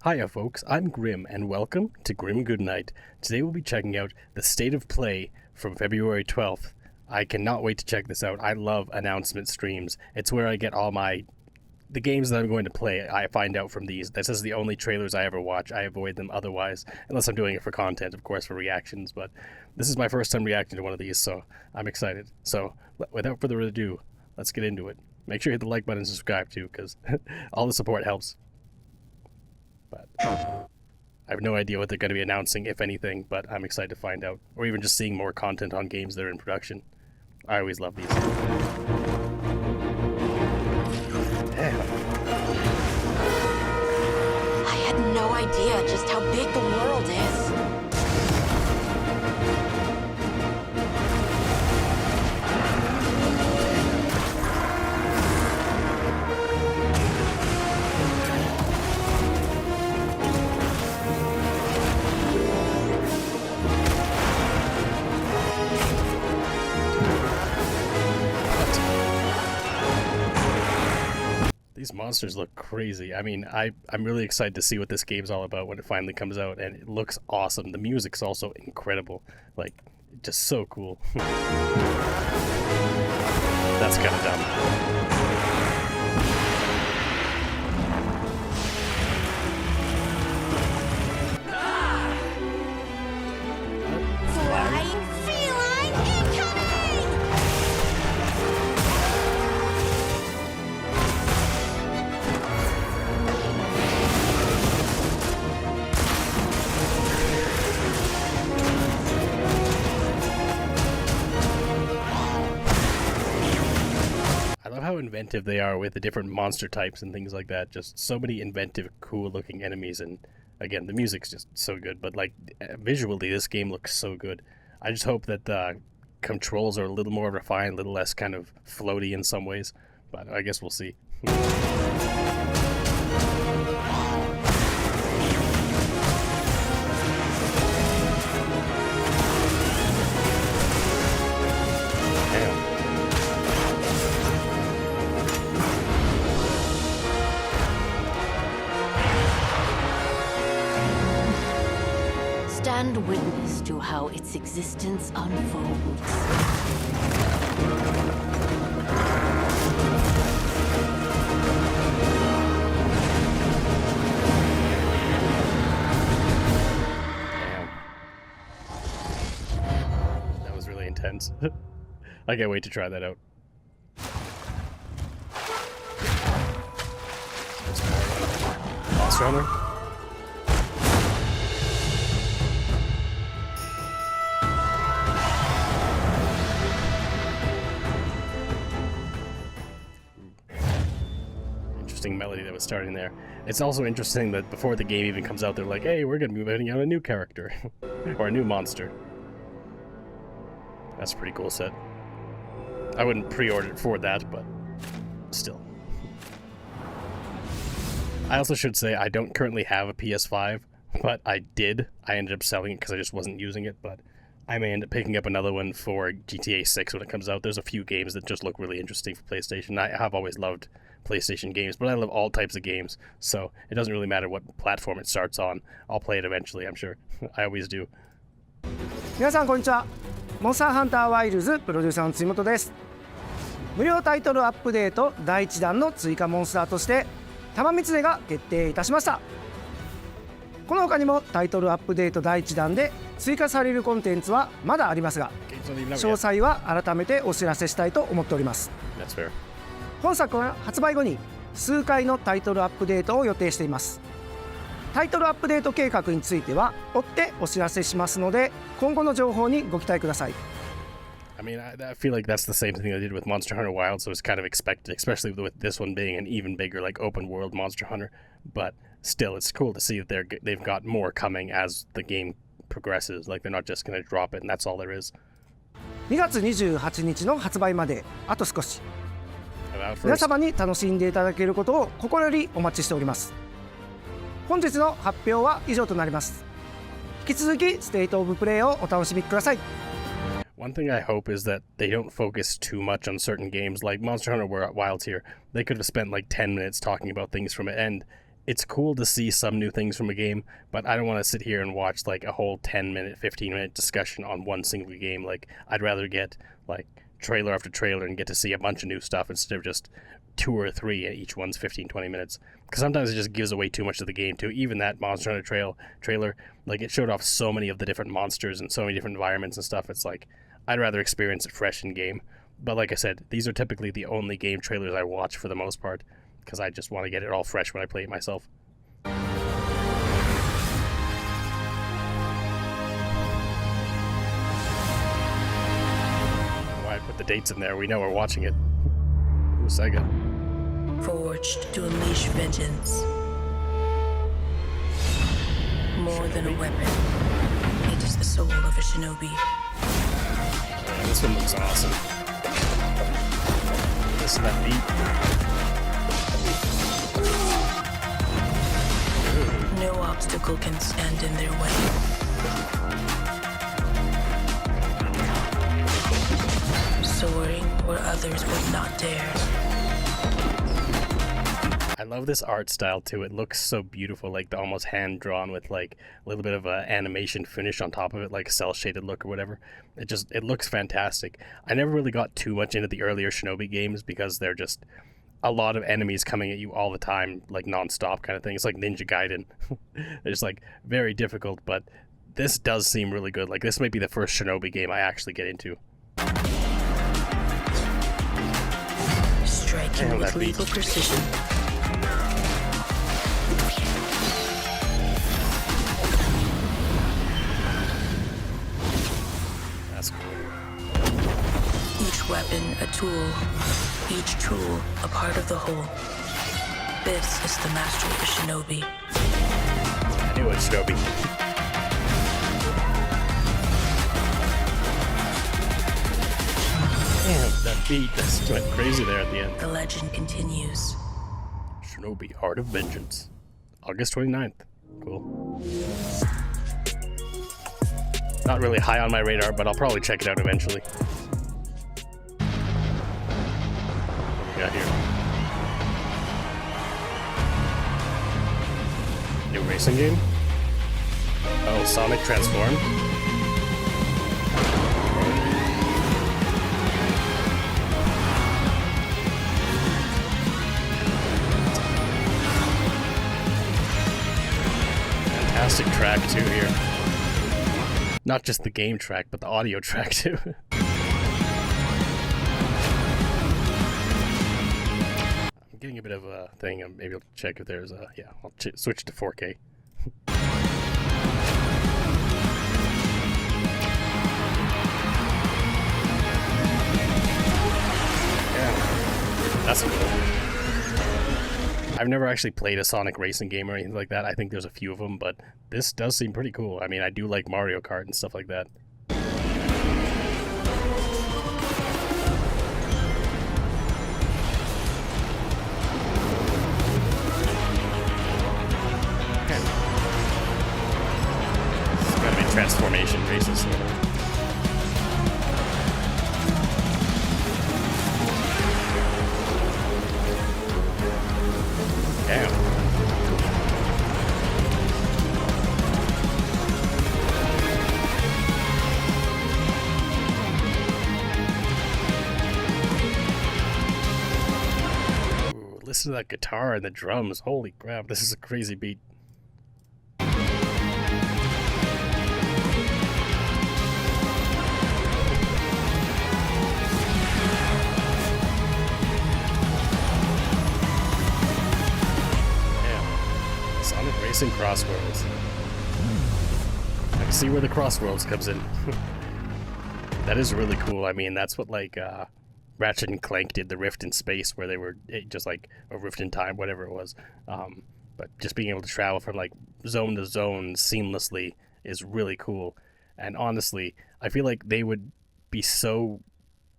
Hiya folks, I'm Grim, and welcome to Grim Goodnight. Today we'll be checking out the State of Play from February 12th. I cannot wait to check this out. I love announcement streams. It's where I get all the games that I'm going to play. I find out from these. This is the only trailers I ever watch. I avoid them otherwise, unless I'm doing it for content, of course, for reactions, but this is my first time reacting to one of these, so I'm excited. So, without further ado, let's get into it. Make sure you hit the like button and subscribe too, because all the support helps. But I have no idea what they're going to be announcing, if anything, but I'm excited to find out. Or even just seeing more content on games that are in production. I always love these. Damn. I had no idea just how big the world is. These monsters look crazy. I mean, I'm really excited to see what this game's all about when it finally comes out, and it looks awesome. The music's also incredible. Like, just so cool. That's kind of dumb. How inventive they are with the different monster types and things like that. Just so many inventive, cool looking enemies, and again, the music's just so good, but like visually this game looks so good. I just hope that the controls are a little more refined, a little less kind of floaty in some ways, but I guess we'll see. Stand witness to how its existence unfolds. Damn. That was really intense. I can't wait to try that out. Monster Hunter? Melody that was starting there. It's also interesting that before the game even comes out, they're like, hey, we're gonna be putting out a new character or a new monster. That's a pretty cool set. I wouldn't pre-order it for that, but still. I also should say I don't currently have a PS5, but I did. I ended up selling it because I just wasn't using it, but I may end up picking up another one for GTA 6 when it comes out. There's a few games that just look really interesting for PlayStation. I have always loved PlayStation games, but I love all types of games, so it doesn't really matter what platform it starts on. I'll play it eventually, I'm sure. I always do. 皆さんこんにちは。モンスターハンターワイルズプロデューサーの辻本です。無料タイトルアップデート第1弾の追加モンスターとして玉狐が決定いたしました。この他にもタイトルアップデート第1弾で追加されるコンテンツはまだありますが、詳細は改めてお知らせしたいと思っております。本作は発売後に数回のタイトルアップデートを予定しています。タイトルアップデート計画については追ってお知らせしますので、今後の情報にご期待ください。I mean, I feel like that's the same thing they did with Monster Hunter Wild, so it's kind of expected, especially with this one being an even bigger, like, open world Monster Hunter. But still, it's cool to see that they've got more coming as the game progresses. Like, they're not just going to drop it and that's all there is. 2月28日の発売まであと少し。皆様に楽しんでいただけることを心よりお待ちしております。本日の発表は以上となります。引き続きステートオブプレイをお楽しみください。One thing I hope is that they don't focus too much on certain games like Monster Hunter Wilds here. They could have spent like 10 minutes talking about things from it, and it's cool to see some new things from a game, but I don't want to sit here and watch like a whole 10-minute, 15-minute discussion on one single game. Like, I'd rather get like trailer after trailer and get to see a bunch of new stuff instead of just 2 or 3 and each one's 15, 20 minutes. Because sometimes it just gives away too much of the game too. Even that Monster Hunter trailer, like, it showed off so many of the different monsters and so many different environments and stuff. It's like, I'd rather experience it fresh in game. But like I said, these are typically the only game trailers I watch for the most part, because I just want to get it all fresh when I play it myself. Why I put the dates in there? We know we're watching it. Ooh, Sega. Forged to unleash vengeance. More than a weapon, it is the soul of a shinobi. This one looks awesome. Listen to that beat. No obstacle can stand in their way. Soaring where others would not dare. I love this art style too. It looks so beautiful, like the almost hand drawn with like a little bit of a animation finish on top of it, like cell shaded look or whatever. It looks fantastic. I never really got too much into the earlier Shinobi games because they're just a lot of enemies coming at you all the time, like nonstop kind of thing. It's like Ninja Gaiden. It's like very difficult, but this does seem really good. Like, this might be the first Shinobi game I actually get into. Striking with lethal precision. That's cool. Each weapon a tool, each tool a part of the whole. This is the mastery of a shinobi. I knew it, Shinobi. Damn, that beat just went crazy there at the end. The legend continues. Shinobi Art of Vengeance. August 29th. Cool. Not really high on my radar, but I'll probably check it out eventually. What do we got here? New racing game? Oh, Sonic Transformed? Fantastic track too here. Not just the game track, but the audio track too. I'm getting a bit of a thing. Maybe I'll check if there's a... Yeah, I'll switch to 4K. Yeah, that's cool. I've never actually played a Sonic racing game or anything like that. I think there's a few of them, but this does seem pretty cool. I mean, I do like Mario Kart and stuff like that. It's gotta be transformation races. Damn. Ooh, listen to that guitar and the drums. Holy crap, this is a crazy beat. Racing Crossworlds. I can see where the Crossworlds comes in. That is really cool. I mean, that's what like Ratchet and Clank did, the Rift in Space, where they were just like a Rift in Time, whatever it was. But just being able to travel from like zone to zone seamlessly is really cool. And honestly, I feel like they would do so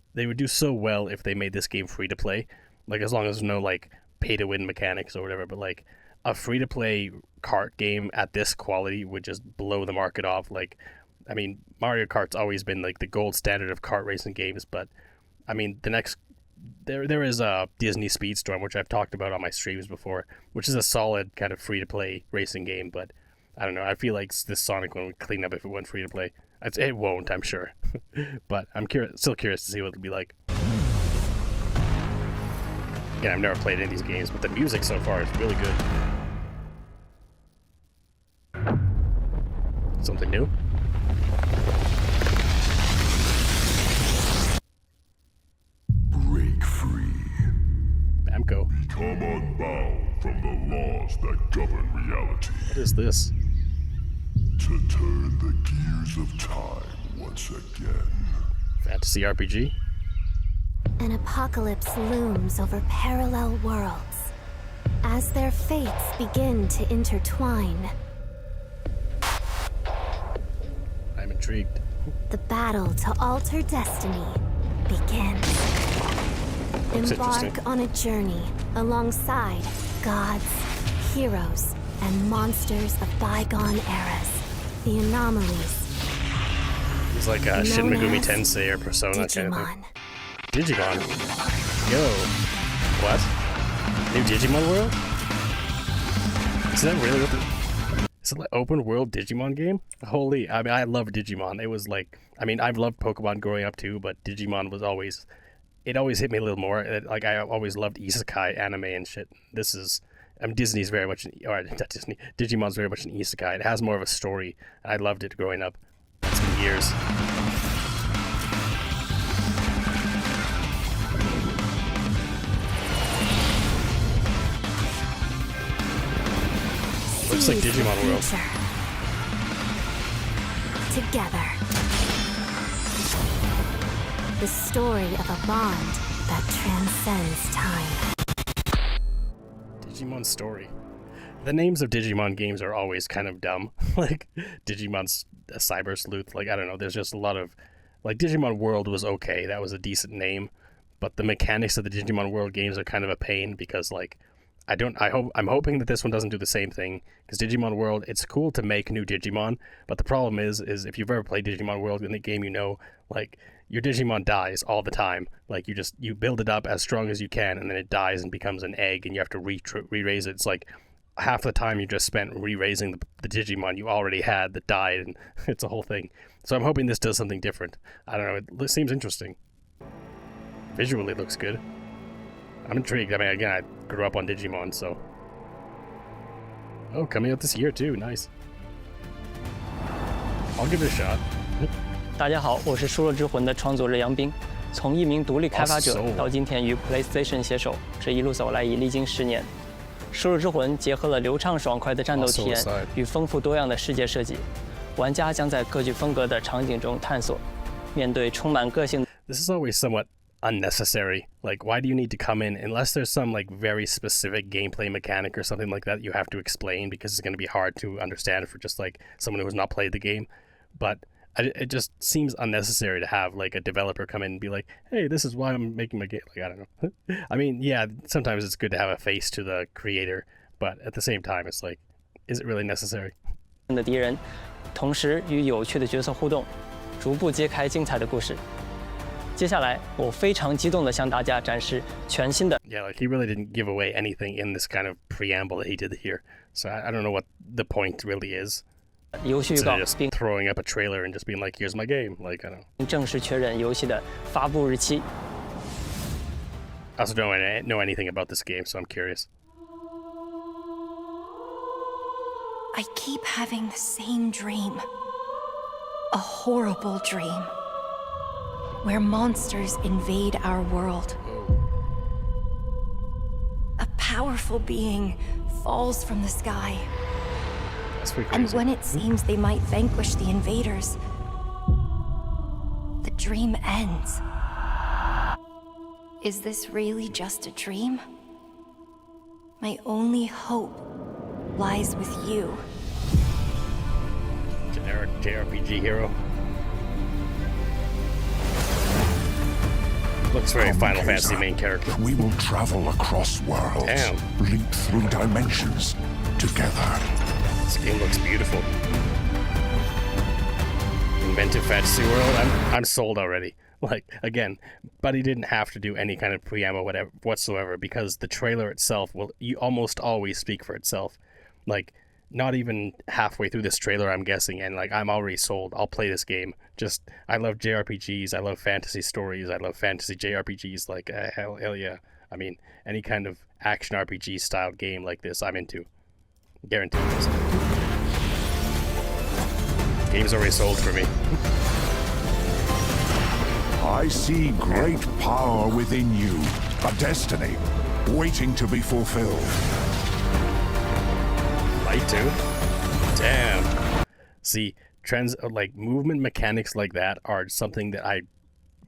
well if they made this game free to play. Like, as long as there's no like pay to win mechanics or whatever, but like a free to play kart game at this quality would just blow the market off. Like, I mean, Mario Kart's always been like the gold standard of kart racing games, but I mean, the next there is a Disney Speedstorm, which I've talked about on my streams before, which is a solid kind of free-to-play racing game, but I don't know. I feel like this Sonic one would clean up if it went free-to-play. It won't, I'm sure. But I'm still curious to see what it'll be like. Again, I've never played any of these games, but the music so far is really good. Something new? Break free. Bamco. Become unbound from the laws that govern reality. What is this? To turn the gears of time once again. Fantasy RPG? An apocalypse looms over parallel worlds as their fates begin to intertwine. I'm intrigued. The battle to alter destiny begins. Looks Embark interesting. on a journey alongside gods, heroes, and monsters of bygone eras. The anomalies. It's like a Shin known Megumi as Tensei or Persona kind of thing. Digimon. Digimon? Yo. What? New Digimon world? Is that really what the... Is it like open world Digimon game? Holy, I mean, I love Digimon. It was like, I mean, I've loved Pokemon growing up too, but Digimon was always, it always hit me a little more. Like, I always loved isekai anime and shit. This is, Disney's very much, or not Disney, Digimon's very much an isekai. It has more of a story. I loved it growing up. It's been years. Looks like Seize the Digimon World. future. Together. The story of a bond that transcends time. Digimon story. The names of Digimon games are always kind of dumb. Like, Digimon's a Cyber Sleuth. Like, I don't know. There's just a lot of... Like, Digimon World was okay. That was a decent name. But the mechanics of the Digimon World games are kind of a pain because, like, I'm hoping that this one doesn't do the same thing, because Digimon World, it's cool to make new Digimon, but the problem is if you've ever played Digimon World in the game, you know, like, your Digimon dies all the time. Like, you build it up as strong as you can, and then it dies and becomes an egg, and you have to re-raise it. It's like half the time you just spent re-raising the Digimon you already had that died, and it's a whole thing. So I'm hoping this does something different. I don't know, it seems interesting. Visually, it looks good. I'm intrigued. I mean, again, I grew up on Digimon, so... Oh, coming out this year, too. Nice. I'll give it a shot. 大家好，我是《输入之魂》的创作者杨斌。从一名独立开发者到今天与 PlayStation 携手，这一路走来已历经10年。《输入之魂》结合了流畅爽快的战斗体验与丰富多样的世界设计，玩家将在各具风格的场景中探索。面对充满个性。 This is always somewhat unnecessary. Like, why do you need to come in unless there's some like very specific gameplay mechanic or something like that you have to explain, because it's going to be hard to understand for just like someone who has not played the game. But it just seems unnecessary to have like a developer come in and be like, hey, this is why I'm making my game. Like, I don't know. I mean, yeah, sometimes it's good to have a face to the creator, but at the same time, it's like, is it really necessary? 的敌人，同时与有趣的角色互动，逐步揭开精彩的故事。 接下来，我非常激动地向大家展示全新的。 Yeah, like he really didn't give away anything in this kind of preamble that he did here. So I don't know what the point really is. 游戏预 Instead 告 of just 并 throwing up a trailer and just being like, here's my game. Like, I don't know. 正式确认游戏的发布日期。 I also don't know anything about this game, so I'm curious. I keep having the same dream. A horrible dream. Where monsters invade our world. A powerful being falls from the sky. That's pretty And crazy. when it seems they might vanquish the invaders, the dream ends. Is this really just a dream? My only hope lies with you. Generic JRPG hero. Looks very Final Fantasy main character. We will travel across worlds. Damn. Leap through dimensions together. This game looks beautiful. Inventive fantasy world. I'm sold already. Like, again, but he didn't have to do any kind of preamble whatsoever, because the trailer itself will almost always speak for itself. Like, not even halfway through this trailer, I'm guessing, and like, I'm already sold. I'll play this game. Just, I love JRPGs, I love fantasy stories, I love fantasy JRPGs, like, hell yeah. I mean, any kind of action RPG style game like this, I'm into. Guaranteed this. Game's already sold for me. I see great power within you, a destiny waiting to be fulfilled. Light too? Damn. See, trends like movement mechanics like that are something that I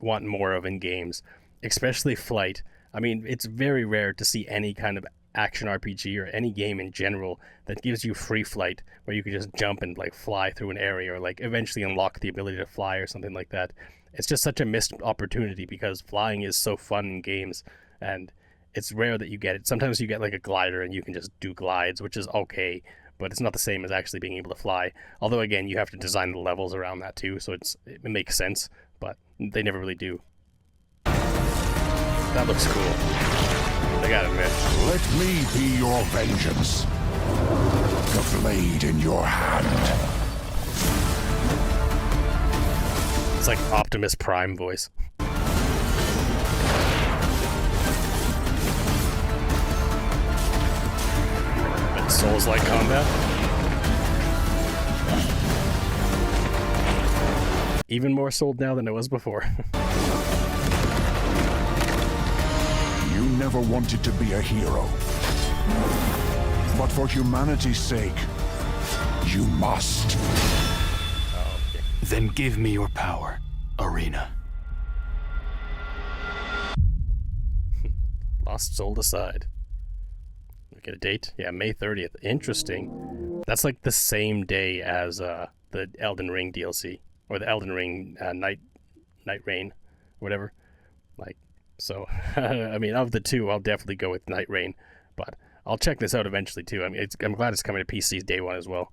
want more of in games, especially flight. I mean, it's very rare to see any kind of action RPG or any game in general that gives you free flight, where you can just jump and like fly through an area, or like eventually unlock the ability to fly or something like that. It's just such a missed opportunity, because flying is so fun in games, and it's rare that you get it. Sometimes you get like a glider and you can just do glides, which is okay, but it's not the same as actually being able to fly. Although again, you have to design the levels around that too, so it makes sense, but they never really do. That looks cool. I gotta admit. Let me be your vengeance. The blade in your hand. It's like Optimus Prime voice. But Souls-like combat? Even more sold now than it was before. You never wanted to be a hero. But for humanity's sake, you must. Then give me your power, Arena. Lost Soul aside. We get a date? Yeah, May 30th. Interesting. That's like the same day as the Elden Ring DLC. Or the Elden Ring Night Rain. Whatever. Like, so, I mean, of the two, I'll definitely go with Night Rain. But I'll check this out eventually too. I mean, I'm glad it's coming to PC day one as well.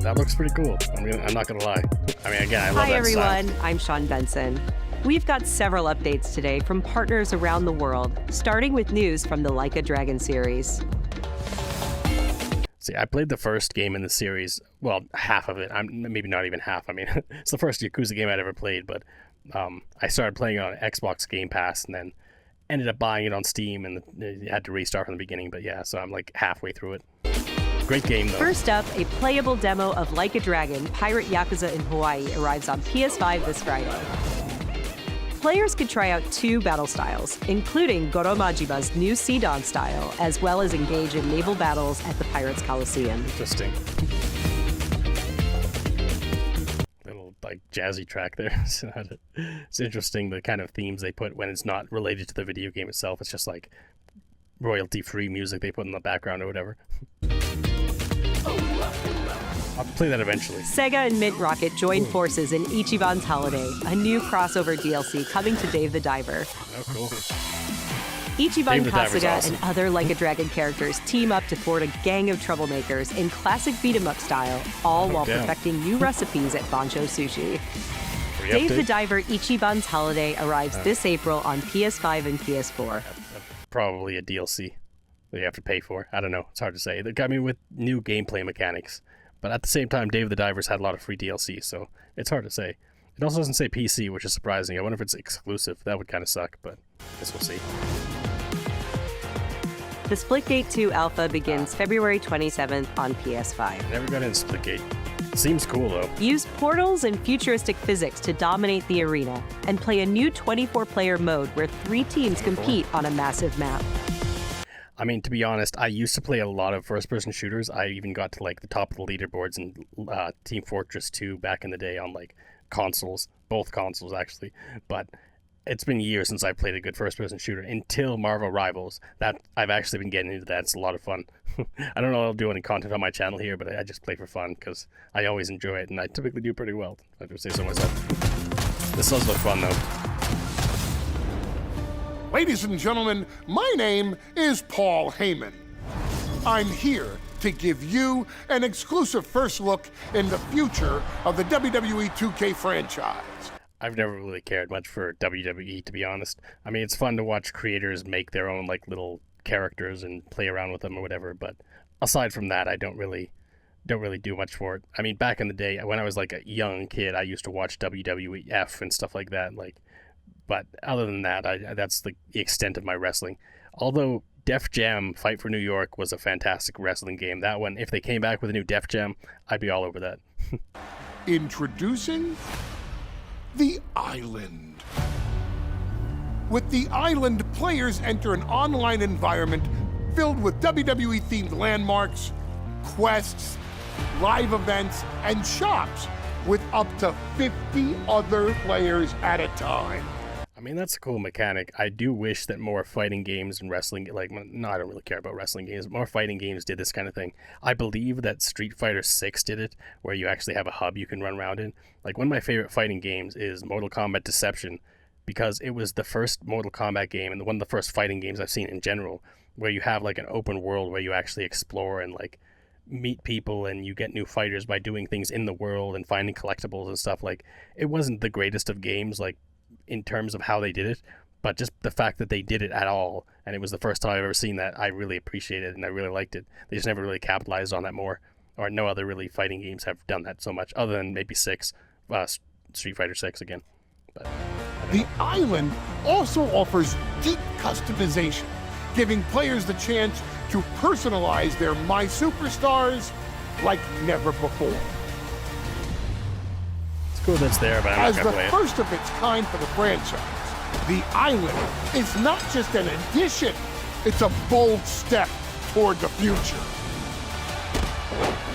That looks pretty cool. I'm not gonna lie. I mean, again, I love Hi that everyone, style. I'm Sean Benson. We've got several updates today from partners around the world, starting with news from the Like a Dragon series. See, I played the first game in the series. Well, half of it. Maybe not even half. I mean, it's the first Yakuza game I'd ever played, but I started playing it on Xbox Game Pass and then ended up buying it on Steam and had to restart from the beginning. But yeah, so I'm like halfway through it. Great game, though. First up, a playable demo of Like a Dragon, Pirate Yakuza in Hawaii arrives on PS5 this Friday. Players could try out 2 battle styles, including Goro Majima's new Sea Dawn style, as well as engage in naval battles at the Pirates Coliseum. Interesting. Little like jazzy track there. It's interesting the kind of themes they put when it's not related to the video game itself. It's just like royalty-free music they put in the background or whatever. I'll play that eventually. Sega and Mint Rocket joined forces in Ichiban's Holiday, a new crossover DLC coming to Dave the Diver. Oh, cool. Ichiban Dave the Diver's Kasuga awesome. and other Like a Dragon characters team up to thwart a gang of troublemakers in classic beat-em-up style, all while damn. perfecting new recipes at Bancho Sushi. Free Dave the update? Diver Ichiban's Holiday arrives this April on PS5 and PS4. Probably a DLC that you have to pay for. I don't know. It's hard to say. They got me with new gameplay mechanics. But at the same time, Dave the Diver's had a lot of free DLC, so it's hard to say. It also doesn't say PC, which is surprising. I wonder if it's exclusive. That would kind of suck, but I guess we'll see. The Splitgate 2 alpha begins February 27th on PS5. Never got into Splitgate. Seems cool, though. Use portals and futuristic physics to dominate the arena, and play a new 24-player mode where 3 teams compete on a massive map. I mean, to be honest, I used to play a lot of first-person shooters. I even got to, like, the top of the leaderboards in Team Fortress 2 back in the day on, like, consoles. Both consoles, actually. But it's been years since I played a good first-person shooter until Marvel Rivals. That I've actually been getting into that. It's a lot of fun. I don't know if I'll do any content on my channel here, but I just play for fun because I always enjoy it, and I typically do pretty well. I have to say so myself. This does look fun, though. Ladies and gentlemen, my name is Paul Heyman. I'm here to give you an exclusive first look in the future of the WWE 2K franchise. I've never really cared much for WWE, to be honest. I mean, it's fun to watch creators make their own like little characters and play around with them or whatever, but aside from that, I don't really do much for it. I mean, back in the day when I was like a young kid, I used to watch WWF and stuff like that, like, but other than that, that's the extent of my wrestling. Although Def Jam Fight for New York was a fantastic wrestling game. That one, if they came back with a new Def Jam, I'd be all over that. Introducing the Island. With the Island, players enter an online environment filled with WWE-themed landmarks, quests, live events, and shops with up to 50 other players at a time. I mean, that's a cool mechanic. I do wish that more fighting games and wrestling, like, no, I don't really care about wrestling games. More fighting games did this kind of thing. I believe that Street Fighter 6 did it, where you actually have a hub you can run around in. Like, one of my favorite fighting games is Mortal Kombat Deception, because it was the first Mortal Kombat game and one of the first fighting games I've seen in general, where you have, like, an open world where you actually explore and, like, meet people and you get new fighters by doing things in the world and finding collectibles and stuff. Like, it wasn't the greatest of games, like, in terms of how they did it, but just the fact that they did it at all, and it was the first time I've ever seen that, I really appreciated it and I really liked it. They just never really capitalized on that more, or no other really fighting games have done that so much, other than maybe Street Fighter 6 again. But the Island also offers deep customization, giving players the chance to personalize their My Superstars like never before. It's cool that's there, but I'm not gonna play it. As the first of its kind for the franchise, the Island is not just an addition, it's a bold step toward the future.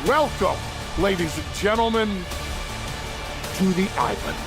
Welcome, ladies and gentlemen, to the Island.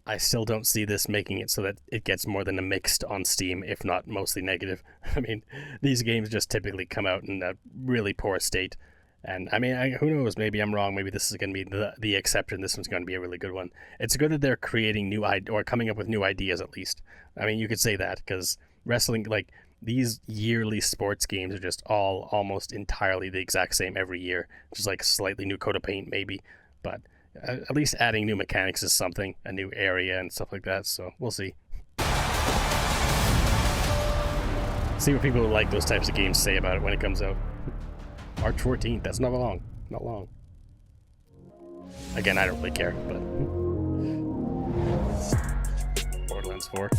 I still don't see this making it so that it gets more than a mixed on Steam, if not mostly negative. I mean, these games just typically come out in a really poor state. And I mean, who knows? Maybe I'm wrong. Maybe this is going to be the exception. This one's going to be a really good one. It's good that they're creating or coming up with new ideas at least. I mean, you could say that because wrestling, like these yearly sports games, are just all almost entirely the exact same every year. Just like slightly new coat of paint, maybe. But at least adding new mechanics is something, a new area and stuff like that. So we'll see. See what people who like those types of games say about it when it comes out. March 14th, that's not long. Not long. Again, I don't really care, but... Borderlands 4.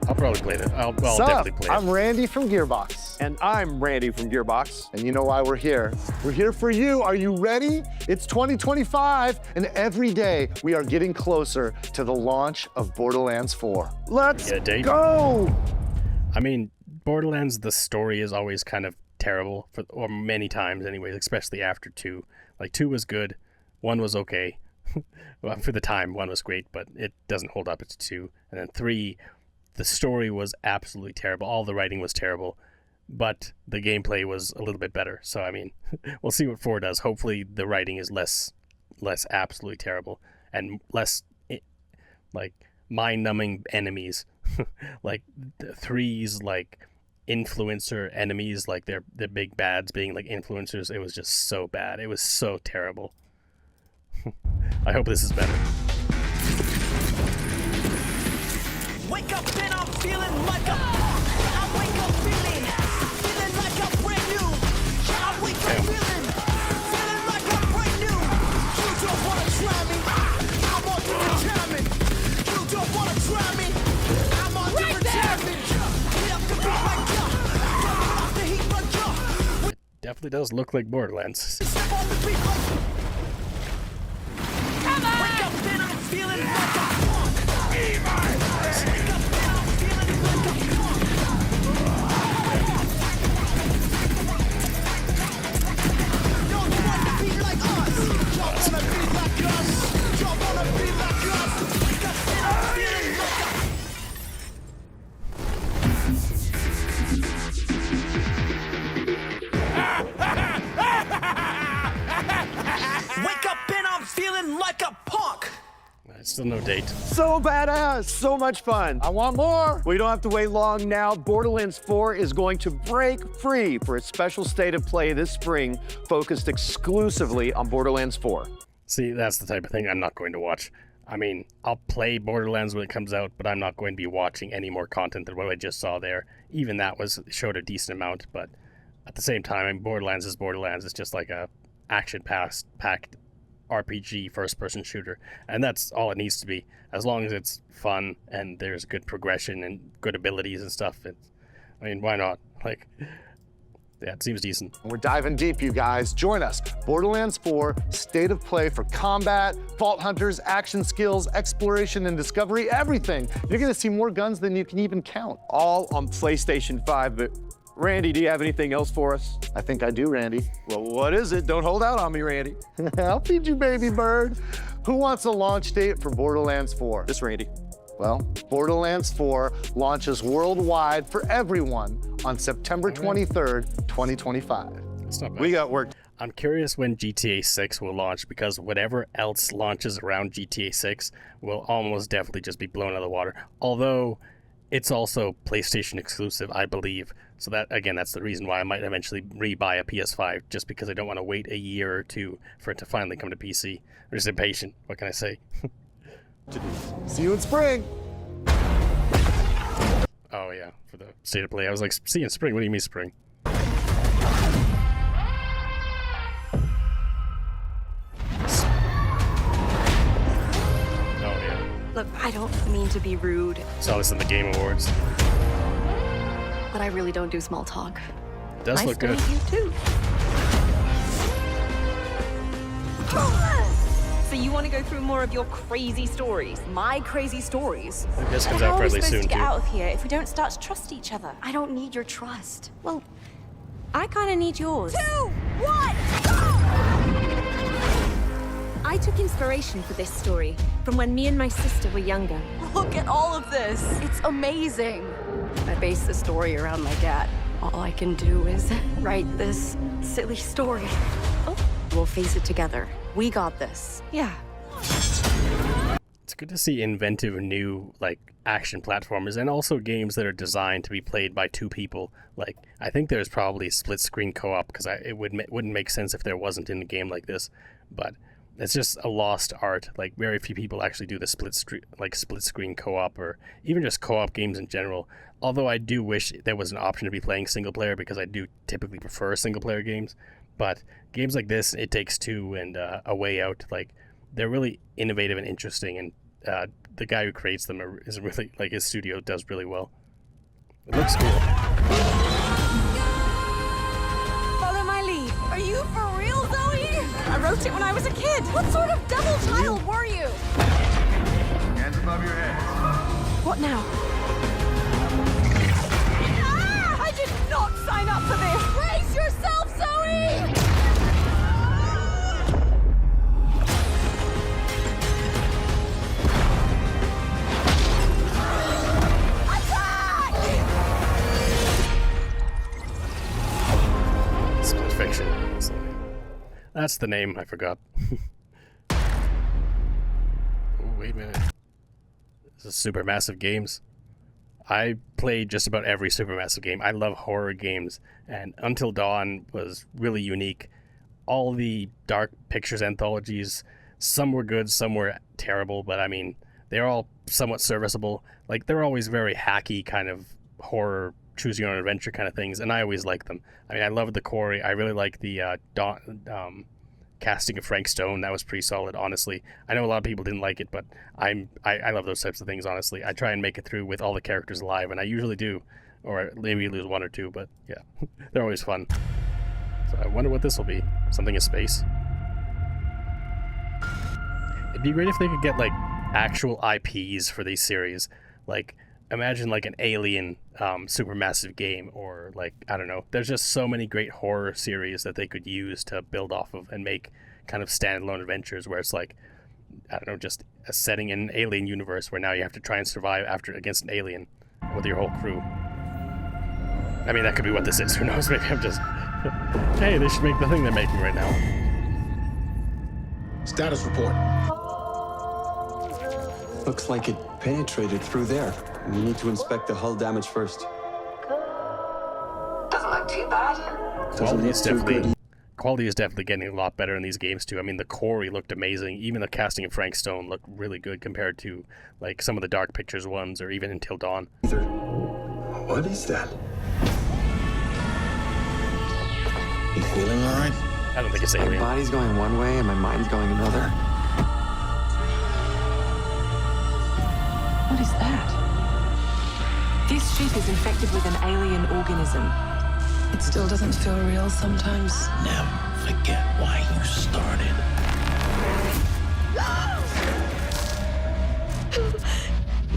I'll probably play it. I'll definitely play it. I'm Randy from Gearbox. And I'm Randy from Gearbox. And you know why we're here. We're here for you. Are you ready? It's 2025, and every day we are getting closer to the launch of Borderlands 4. Let's go! I mean, Borderlands, the story is always kind of terrible, or many times anyways, especially after 2. Like, 2 was good, 1 was okay. Well, for the time, 1 was great, but it doesn't hold up to 2. And then 3, the story was absolutely terrible. All the writing was terrible, but the gameplay was a little bit better. So, I mean, we'll see what 4 does. Hopefully the writing is less absolutely terrible and less, like, mind-numbing enemies. Like, the 3's, like, influencer enemies, like their big bads being like influencers, it was just so bad. It was so terrible. I hope this is better. Wake up and I'm feeling like I wake up feeling like I'm brand new. I wake up feeling like I'm brand new. You don't wanna try me. I'm on different timing. You don't wanna try me. I'm on different timing. We have to be like Definitely does look like Borderlands. Come on! Wake up and I'm feeling like a punk. Wake up and I'm feeling like a punk. Don't wanna be like us. Don't wanna be like us. Don't wanna be like us. Wake up and I'm feeling like a Wake up and I'm feeling like a punk. Still no date. So badass, so much fun. I want more. We don't have to wait long now. Borderlands 4 is going to break free for a special state of play this spring, focused exclusively on Borderlands 4. See, that's the type of thing I'm not going to watch. I mean, I'll play Borderlands when it comes out, but I'm not going to be watching any more content than what I just saw there. Even that showed a decent amount, but at the same time, I mean, Borderlands is Borderlands. It's just like a action-packed RPG first-person shooter, and that's all it needs to be. As long as it's fun and there's good progression and good abilities and stuff, I mean, why not? Like, yeah, it seems decent. We're diving deep, you guys. Join us. Borderlands 4, State of Play for combat, Vault Hunters, action skills, exploration and discovery, everything. You're gonna see more guns than you can even count. All on PlayStation 5, but Randy, do you have anything else for us? I think I do, Randy. Well, what is it? Don't hold out on me, Randy. I'll feed you, baby bird. Who wants a launch date for Borderlands 4? This Randy. Well, Borderlands 4 launches worldwide for everyone on September 23rd, 2025. That's not bad. We got work. I'm curious when GTA 6 will launch, because whatever else launches around GTA 6 will almost definitely just be blown out of the water. Although it's also PlayStation exclusive, I believe. So that, again, that's the reason why I might eventually rebuy a PS5, just because I don't want to wait a year or two for it to finally come to PC. I'm just impatient. What can I say? See you in spring. Oh yeah, for the State of Play. I was like, see you in spring? What do you mean spring? Oh yeah. Look, I don't mean to be rude, Saw this in the Game Awards. but I really don't do small talk. It does look good. Nice to meet you too. So you want to go through more of your crazy stories? My crazy stories? I think this comes How out are we fairly supposed soon to get too. out of here if we don't start to trust each other? I don't need your trust. Well, I kind of need yours. 2, 1, go! I took inspiration for this story from when me and my sister were younger. Look at all of this. It's amazing. I base the story around my dad. All I can do is write this silly story. Oh, we'll face it together. We got this. Yeah. It's good to see inventive new action platformers, and also games that are designed to be played by two people. Like, I think there's probably split screen co-op, because it wouldn't make sense if there wasn't in a game like this. But it's just a lost art. Like, very few people actually do the split screen co-op, or even just co-op games in general. Although I do wish there was an option to be playing single player, because I do typically prefer single player games. But games like this, It Takes Two and A Way Out, they're really innovative and interesting, and the guy who creates them is really, his studio does really well. It looks cool. Follow my lead. Are you for real, Zoe? I wrote it when I was a kid. What sort of double child were you? Hands above your head. What now? Ah! I did not sign up for this! Brace yourself, Zoe! Split Fiction. That's the name, I forgot. Oh, wait a minute. This is Supermassive Games. I played just about every Supermassive game. I love horror games, and Until Dawn was really unique. All the Dark Pictures anthologies, some were good, some were terrible, but I mean, they're all somewhat serviceable. They're always very hacky kind of horror, choose your own adventure kind of things, and I always like them. I mean, I loved the Quarry. I really like the casting of Frank Stone. That was pretty solid, honestly. I know a lot of people didn't like it, but I love those types of things, honestly. I try and make it through with all the characters alive, and I usually do, or maybe lose one or two, but yeah, they're always fun. So I wonder what this will be. Something in space? It'd be great if they could get actual IPs for these series. Imagine an Alien Supermassive game, or I don't know. There's just so many great horror series that they could use to build off of and make kind of standalone adventures where it's I don't know, just a setting in an alien universe where now you have to try and survive against an alien with your whole crew. I mean, that could be what this is. Who knows? Maybe I'm just... Hey, they should make the thing they're making right now. Status report. Looks like it penetrated through there. We need to inspect the hull damage first. Doesn't look too bad. Quality is definitely getting a lot better in these games too. I mean, the Quarry looked amazing. Even the casting of Frank Stone looked really good compared to like some of the Dark Pictures ones or even Until Dawn. What is that? You feeling all right? I don't think it's My alien. body's going one way and my mind's going another. What is that? This ship is infected with an alien organism. It still doesn't feel real sometimes. Never forget why you started.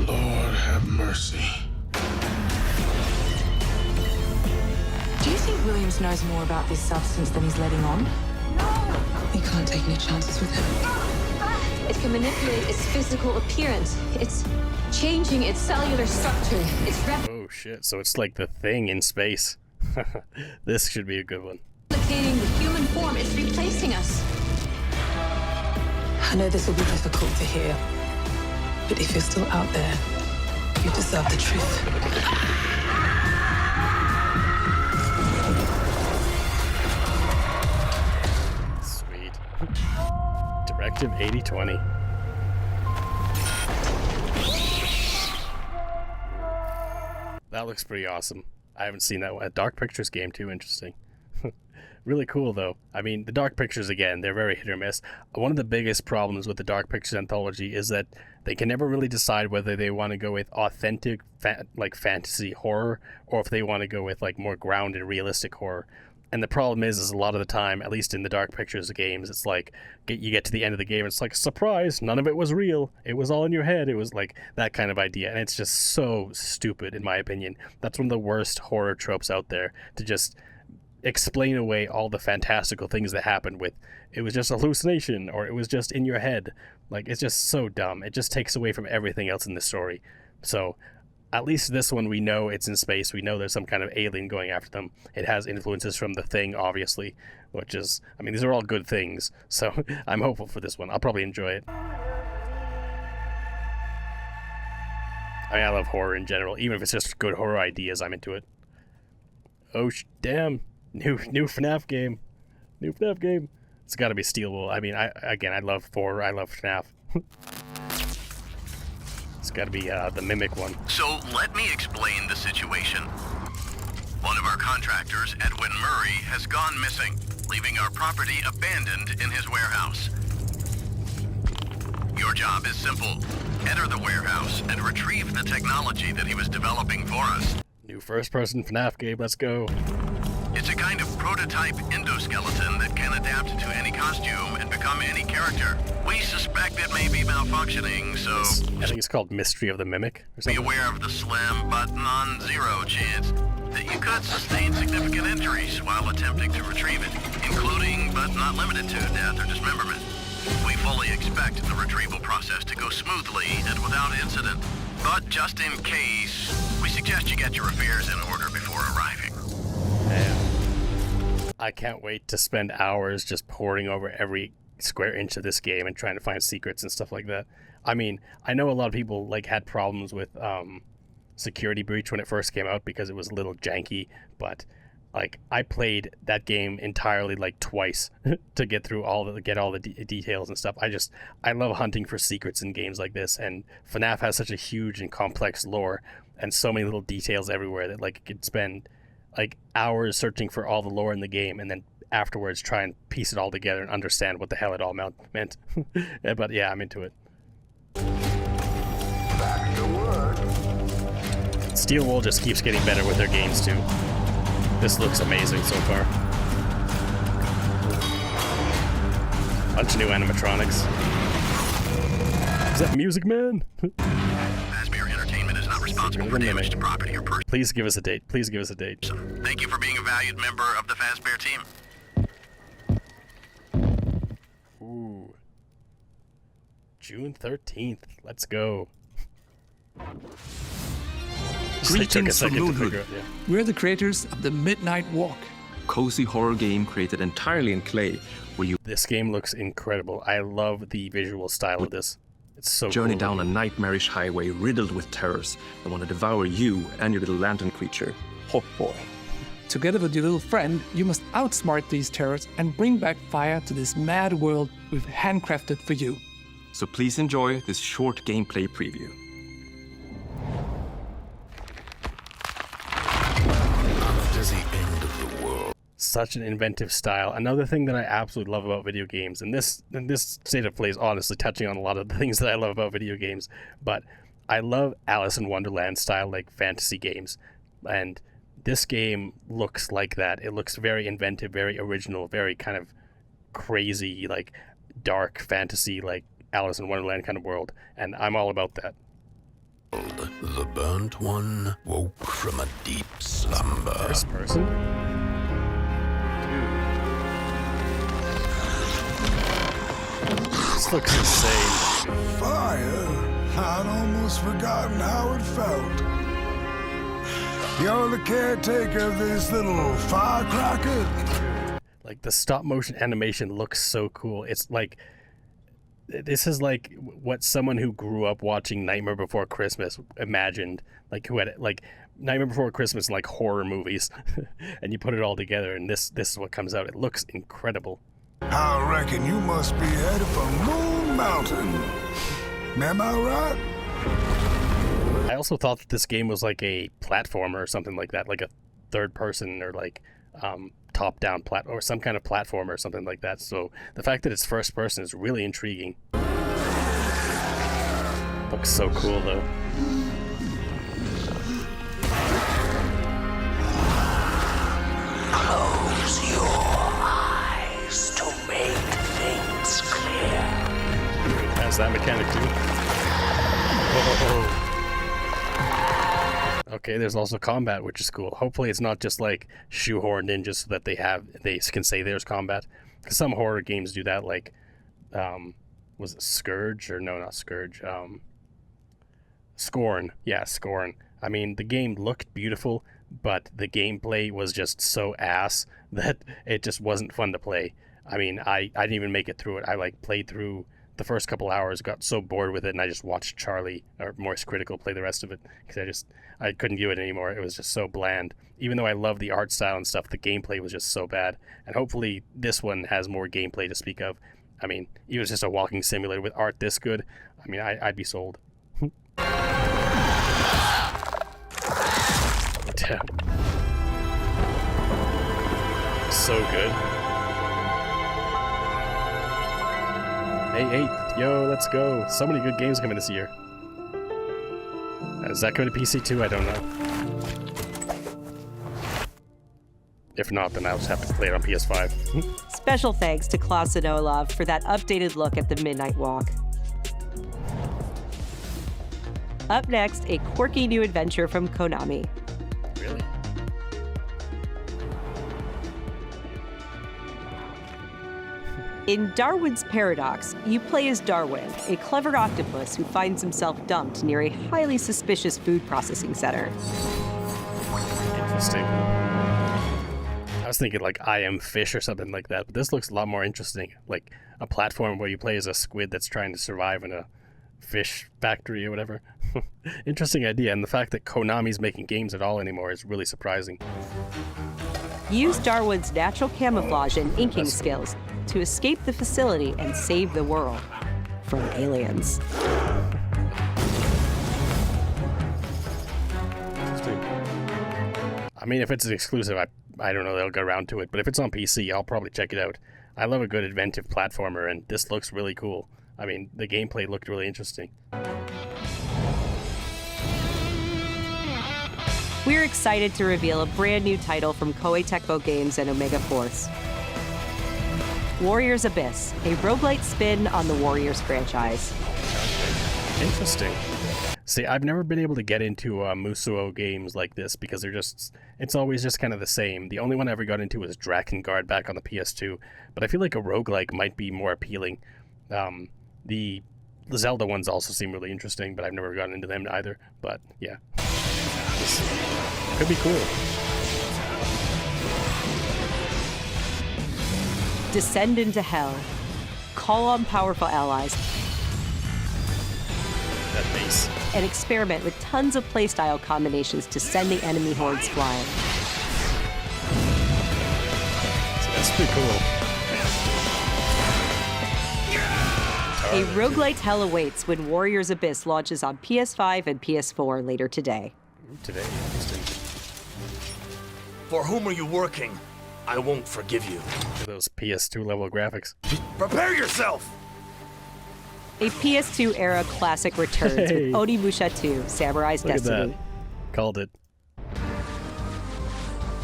Lord have mercy. Do you think Williams knows more about this substance than he's letting on? No! We can't take any chances with him. It can manipulate its physical appearance. It's changing its cellular structure. It's Oh shit, so it's like the Thing in space. This should be a good one. replicating the human form. It's replacing us. I know this will be difficult to hear, but if you're still out there, you deserve the truth. Sweet. Directive 8020. That looks pretty awesome. I haven't seen that one. A Dark Pictures game too, interesting. Really cool though. I mean, the Dark Pictures again, they're very hit or miss. One of the biggest problems with the Dark Pictures anthology is that they can never really decide whether they want to go with authentic like fantasy horror or if they want to go with like more grounded realistic horror. And the problem is a lot of the time, at least in the Dark Pictures games, it's like you get to the end of the game, it's like, surprise, none of it was real. It was all in your head. It was like that kind of idea. And it's just so stupid, in my opinion. That's one of the worst horror tropes out there, to just explain away all the fantastical things that happened with, it was just a hallucination, or it was just in your head. Like, it's just so dumb. It just takes away from everything else in the story. So at least this one, we know it's in space. We know there's some kind of alien going after them. It has influences from the Thing, obviously, which is, I mean, these are all good things. So I'm hopeful for this one. I'll probably enjoy it. I mean, I love horror in general. Even if it's just good horror ideas, I'm into it. Oh, damn. New FNAF game. New FNAF game. It's got to be stealable. I mean, I love horror. I love FNAF. It's got to be the Mimic one. So let me explain the situation. One of our contractors, Edwin Murray, has gone missing, leaving our property abandoned in his warehouse. Your job is simple. Enter the warehouse and retrieve the technology that he was developing for us. New first-person FNAF game, let's go. It's a kind of prototype endoskeleton that can adapt to any costume and become any character. We suspect it may be malfunctioning, so I think it's called Mystery of the Mimic or be something. aware of the slim but non-zero chance that you could sustain significant injuries while attempting to retrieve it, including but not limited to death or dismemberment. We fully expect the retrieval process to go smoothly and without incident, but just in case, we suggest you get your affairs in order before arriving. I can't wait to spend hours just poring over every square inch of this game and trying to find secrets and stuff like that. I mean, I know a lot of people like had problems with Security Breach when it first came out because it was a little janky, but like I played that game entirely like twice to get through get all the details and stuff. I love hunting for secrets in games like this, and FNAF has such a huge and complex lore and so many little details everywhere that like you could spend like hours searching for all the lore in the game and then afterwards try and piece it all together and understand what the hell it all meant. But yeah, I'm into it. Back to work. Steel Wool just keeps getting better with their games too. This looks amazing so far. Bunch of new animatronics. Is that Music Man? Fazbear Entertainment is not responsible for damage to property or person. Please give us a date. Please give us a date. Thank you for being a valued member of the Fazbear team. Ooh. June 13th. Let's go. Greetings from Moonhood. Yeah. We're the creators of the Midnight Walk. Cozy horror game created entirely in clay, where you... This game looks incredible. I love the visual style of this. It's so Journey cool. down a nightmarish highway riddled with terrors that want to devour you and your little lantern creature, Hawk Boy. Together with your little friend, you must outsmart these terrors and bring back fire to this mad world we've handcrafted for you. So please enjoy this short gameplay preview. After the end of the world. Such an inventive style. Another thing that I absolutely love about video games, and this state of play is honestly touching on a lot of the things that I love about video games, but I love Alice in Wonderland style like fantasy games, and this game looks like that. It looks very inventive, very original, very kind of crazy, like dark fantasy, like Alice in Wonderland kind of world, and I'm all about that. The burnt one woke from a deep slumber. First person? This looks insane. Fire? I'd almost forgotten how it felt. You're the caretaker of this little firecracker? Like, the stop motion animation looks so cool. It's like, this is like what someone who grew up watching Nightmare Before Christmas imagined. Like, who had, like, Nightmare Before Christmas, like horror movies. And you put it all together, and this is what comes out. It looks incredible. I reckon you must be headed for Moon Mountain. Am I right? I also thought that this game was like a platformer or something like that, like a third person or like top-down or some kind of platformer or something like that. So the fact that it's first person is really intriguing. Looks so cool though. Close your eyes to make things clear. Has that mechanic too? Whoa. Okay, there's also combat, which is cool. Hopefully it's not just like shoehorned in just so that they can say there's combat. Because some horror games do that, like, was it Scourge? Or no, not Scourge. Scorn. Yeah, Scorn. I mean, the game looked beautiful, but the gameplay was just so ass that it just wasn't fun to play. I mean, I didn't even make it through it. I like played through the first couple hours, got so bored with it, and I just watched Charlie, or Moist Critical, play the rest of it, because I couldn't do it anymore. It was just so bland. Even though I love the art style and stuff, the gameplay was just so bad. And hopefully this one has more gameplay to speak of. I mean, even if it's just a walking simulator with art this good, I mean, I'd be sold. Damn. So good. Hey, yo, let's go. So many good games coming this year. Is that coming to PC too? I don't know. If not, then I'll just have to play it on PS5. Special thanks to Klaus Sonolov for that updated look at the Midnight Walk. Up next, a quirky new adventure from Konami. Really? In Darwin's Paradox, you play as Darwin, a clever octopus who finds himself dumped near a highly suspicious food processing center. Interesting. I was thinking like I Am Fish or something like that, but this looks a lot more interesting. Like a platform where you play as a squid that's trying to survive in a fish factory or whatever. Interesting idea, and the fact that Konami's making games at all anymore is really surprising. Use Darwin's natural camouflage and inking skills to escape the facility and save the world from aliens. I mean, if it's an exclusive, I don't know, they'll get around to it, but if it's on PC, I'll probably check it out. I love a good inventive platformer, and this looks really cool. I mean, the gameplay looked really interesting. We're excited to reveal a brand new title from Koei Tecmo Games and Omega Force. Warriors Abyss, a roguelite spin on the Warriors franchise. Interesting. See, I've never been able to get into Musuo games like this because it's always just kind of the same. The only one I ever got into was Drakengard back on the PS2, but I feel like a roguelike might be more appealing. The Zelda ones also seem really interesting, but I've never gotten into them either. But yeah, this could be cool. Descend into hell. Call on powerful allies. Nice. And experiment with tons of playstyle combinations to send the enemy hordes flying. So that's pretty cool. A roguelite hell awaits when Warriors Abyss launches on PS5 and PS4 later today. Today, interesting. For whom are you working? I won't forgive you. Those PS2 level graphics. Prepare yourself! A PS2 era classic returns with Onimusha 2, Samurai's Look Destiny. at that. Called it.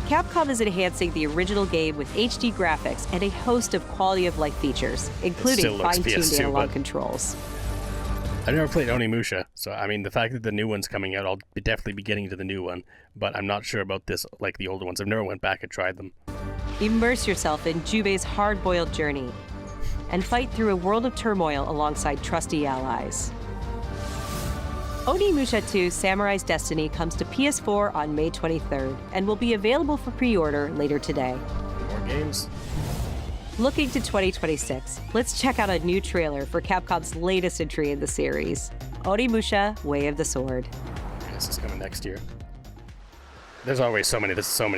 Capcom is enhancing the original game with HD graphics and a host of quality of life features, including fine-tuned PS2, analog but controls. I've never played Onimusha, so I mean the fact that the new one's coming out, I'll definitely be getting to the new one, but I'm not sure about this like the older ones. I've never went back and tried them. Immerse yourself in Jubei's hard-boiled journey and fight through a world of turmoil alongside trusty allies. Onimusha 2 Samurai's Destiny comes to PS4 on May 23rd and will be available for pre-order later today. More games. Looking to 2026, let's check out a new trailer for Capcom's latest entry in the series, Onimusha Way of the Sword. This is coming next year. There's always so many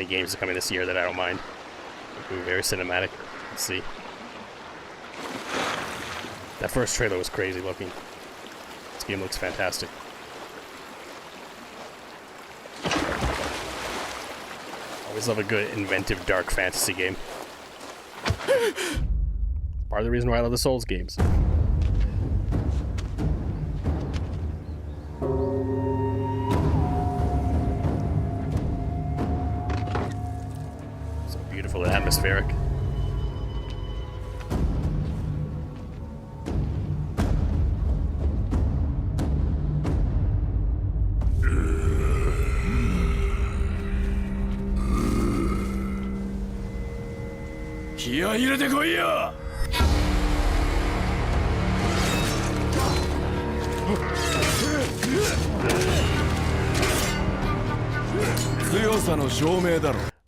games coming this year that I don't mind. Ooh, very cinematic. Let's see. That first trailer was crazy looking. This game looks fantastic. Always love a good, inventive, dark fantasy game. Part of the reason why I love the Souls games. So beautiful and atmospheric.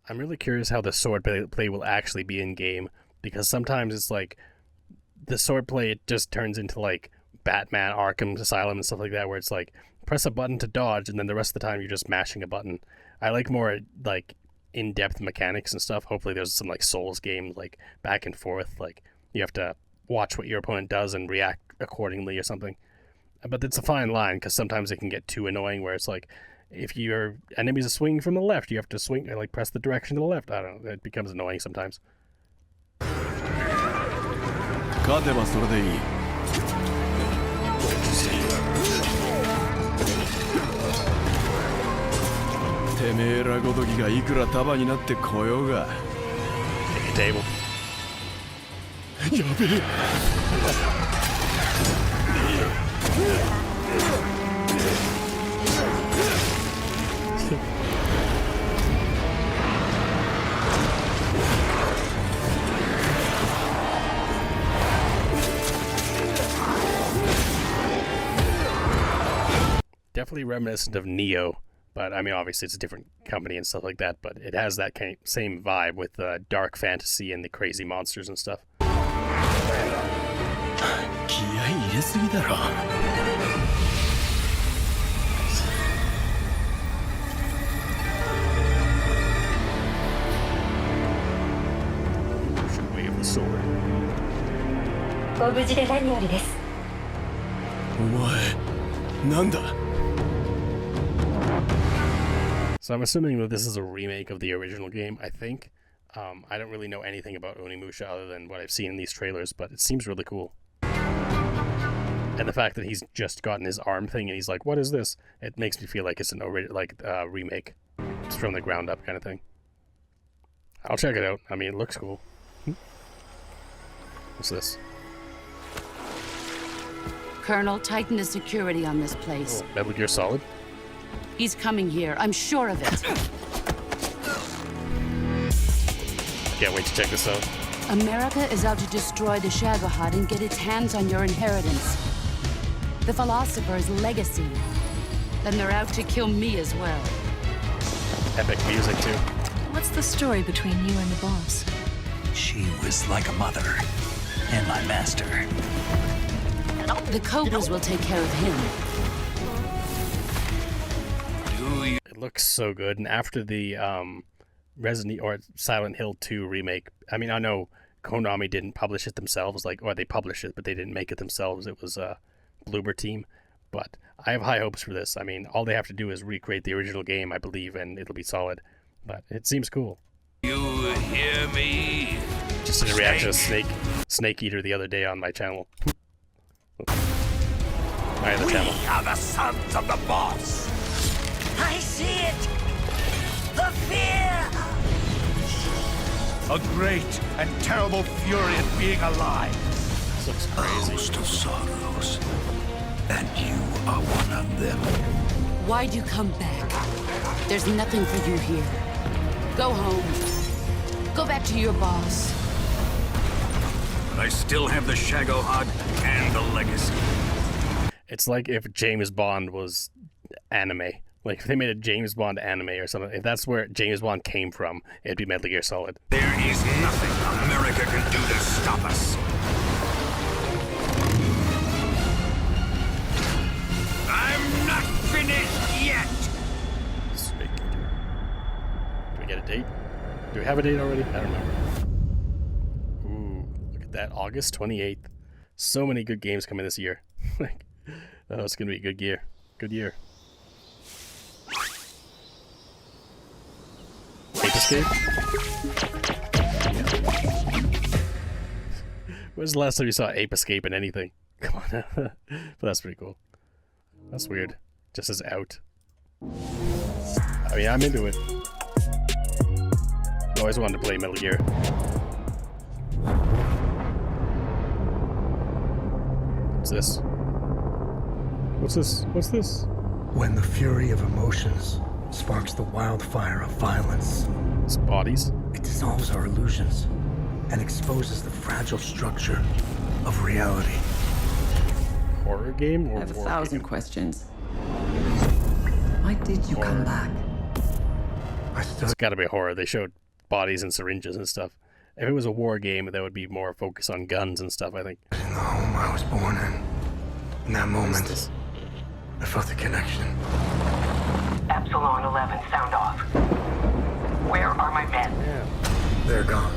I'm really curious how the sword play will actually be in game, because sometimes it's like the sword play, it just turns into like Batman Arkham Asylum and stuff like that, where it's like press a button to dodge and then the rest of the time you're just mashing a button. I like more like in-depth mechanics and stuff. Hopefully there's some like Souls games like back and forth, like you have to watch what your opponent does and react accordingly or something. But it's a fine line, because sometimes it can get too annoying where it's like if your enemies are swinging from the left, you have to swing and like press the direction to the left. I don't know, it becomes annoying sometimes. Take a table. Definitely reminiscent of Neo, but I mean obviously it's a different company and stuff like that, but it has that kind of same vibe with dark fantasy and the crazy monsters and stuff. Way of the sword. So I'm assuming that this is a remake of the original game, I think. I don't really know anything about Onimusha other than what I've seen in these trailers, but it seems really cool. And the fact that he's just gotten his arm thing and he's like, what is this? It makes me feel like it's an remake. It's from the ground up kind of thing. I'll check it out. I mean, it looks cool. What's this? Colonel, tighten the security on this place. Oh, Metal Gear Solid? He's coming here. I'm sure of it. Can't wait to check this out. America is out to destroy the Shagohod and get its hands on your inheritance. The philosopher's legacy. Then they're out to kill me as well. Epic music, too. What's the story between you and the boss? She was like a mother, and my master. The Cobras will take care of him. It looks so good, and after the Resident or Silent Hill 2 remake, I mean, I know Konami didn't publish it themselves, or they published it, but they didn't make it themselves. It was a Bloober team, but I have high hopes for this. I mean, all they have to do is recreate the original game, I believe, and it'll be solid. But it seems cool. You hear me? Just did a reaction to Snake Eater the other day on my channel. My other channel. We are the sons of the boss. I see it! The fear! A great and terrible fury at being alive. This looks crazy. A host of sorrows. And you are one of them. Why'd you come back? There's nothing for you here. Go home. Go back to your boss. But I still have the Shagohod and the legacy. It's like if James Bond was anime. Like if they made a James Bond anime or something. If that's where James Bond came from, it'd be Metal Gear Solid. There is nothing America can do to stop us. I'm not finished yet. Snake Eater. Do we get a date? Do we have a date already? I don't remember. Ooh, look at that. August 28th. So many good games coming this year. Like, oh, it's gonna be a good year. Good year. Ape Escape? When's the last time you saw Ape Escape in anything? Come on. But that's pretty cool. That's weird. Just as out. I mean, I'm into it. I always wanted to play Metal Gear. What's this? What's this? What's this? When the fury of emotions sparks the wildfire of violence. It's bodies. It dissolves our illusions and exposes the fragile structure of reality. Horror game or I have war 1,000 game? questions. Why did you come back? It's gotta be a horror. They showed bodies and syringes and stuff. If it was a war game, that would be more focused on guns and stuff, I think. In the home I was born in that moment, I felt a connection. Epsilon 11, sound off. Where are my men? Yeah. They're gone.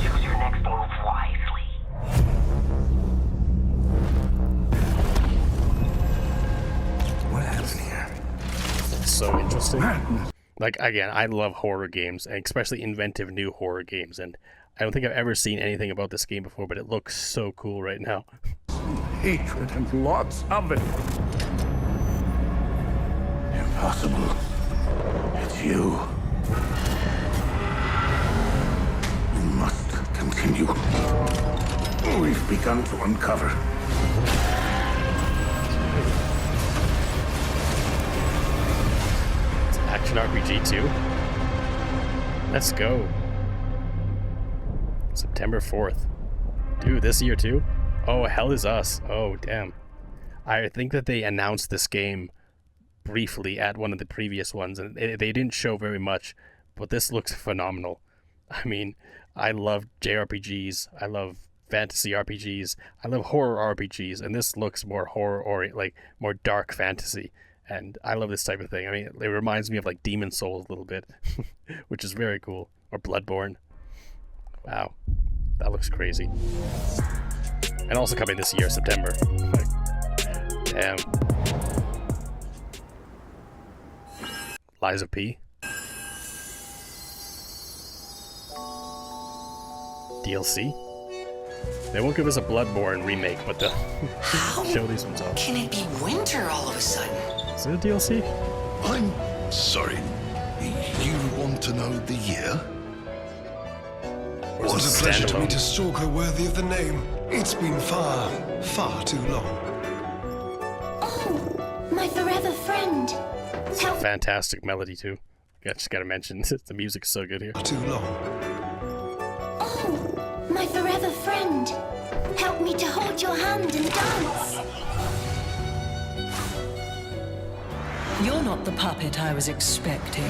Choose your next move wisely. What happened here? It's so interesting. Like, again, I love horror games, and especially inventive new horror games, and I don't think I've ever seen anything about this game before, but it looks so cool right now. Hatred and lots of it. Impossible. It's you. We must continue. We've begun to uncover. It's an action RPG too. Let's go. September 4th. Dude, this year too? Oh, Hell Is Us. Oh, damn. I think that they announced this game briefly at one of the previous ones, and they didn't show very much, but this looks phenomenal. I mean, I love JRPGs, I love fantasy RPGs, I love horror RPGs, and this looks more horror or like more dark fantasy, and I love this type of thing. I mean, it reminds me of like Demon Souls a little bit, which is very cool, or Bloodborne. Wow, that looks crazy. And also coming this year, September. Like, damn. Lies of P. DLC. They won't give us a Bloodborne remake, but they'll show these ones off. Can it be winter all of a sudden? Is it a DLC? I'm sorry. You want to know the year? Or is What it a pleasure to standalone? meet a stalker worthy of the name. It's been far, far too long. Oh, my forever friend. Help. Fantastic melody too. I just gotta mention the music's so good here. Too long. Oh, my forever friend. Help me to hold your hand and dance. You're not the puppet I was expecting.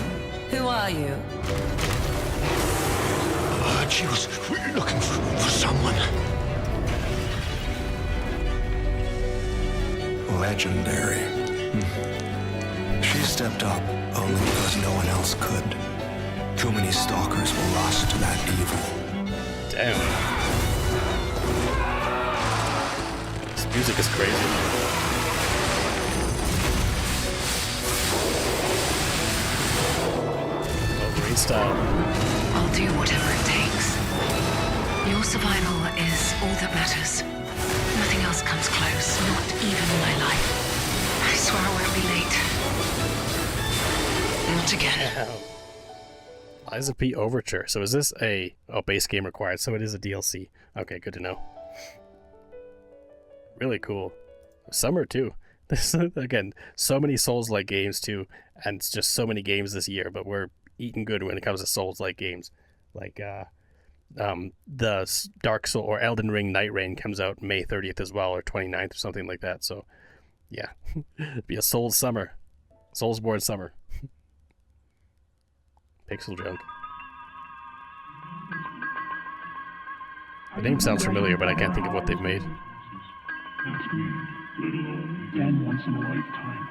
Who are you? She was looking for someone. Legendary. She She stepped up only because no one else could. Too many stalkers were lost to that evil. Damn. This music is crazy. Wolverine style. I'll do whatever it takes. Your survival is all that matters. Nothing else comes close, not even my life. I swear I won't be late. Not again. Liza P. Overture. So is this a base game required? So it is a DLC. Okay, good to know. Really cool. Summer too. This again, so many Souls-like games too, and it's just so many games this year. But we're eating good when it comes to Souls-like games, like the Dark Soul or Elden Ring Night Rain comes out May 30th as well, or 29th or something like that. So yeah, it'd be a Souls summer, Soulsborne summer. Pixel junk. The name sounds familiar, but I can't think of what they've made. Ask me, let alone again once in a lifetime.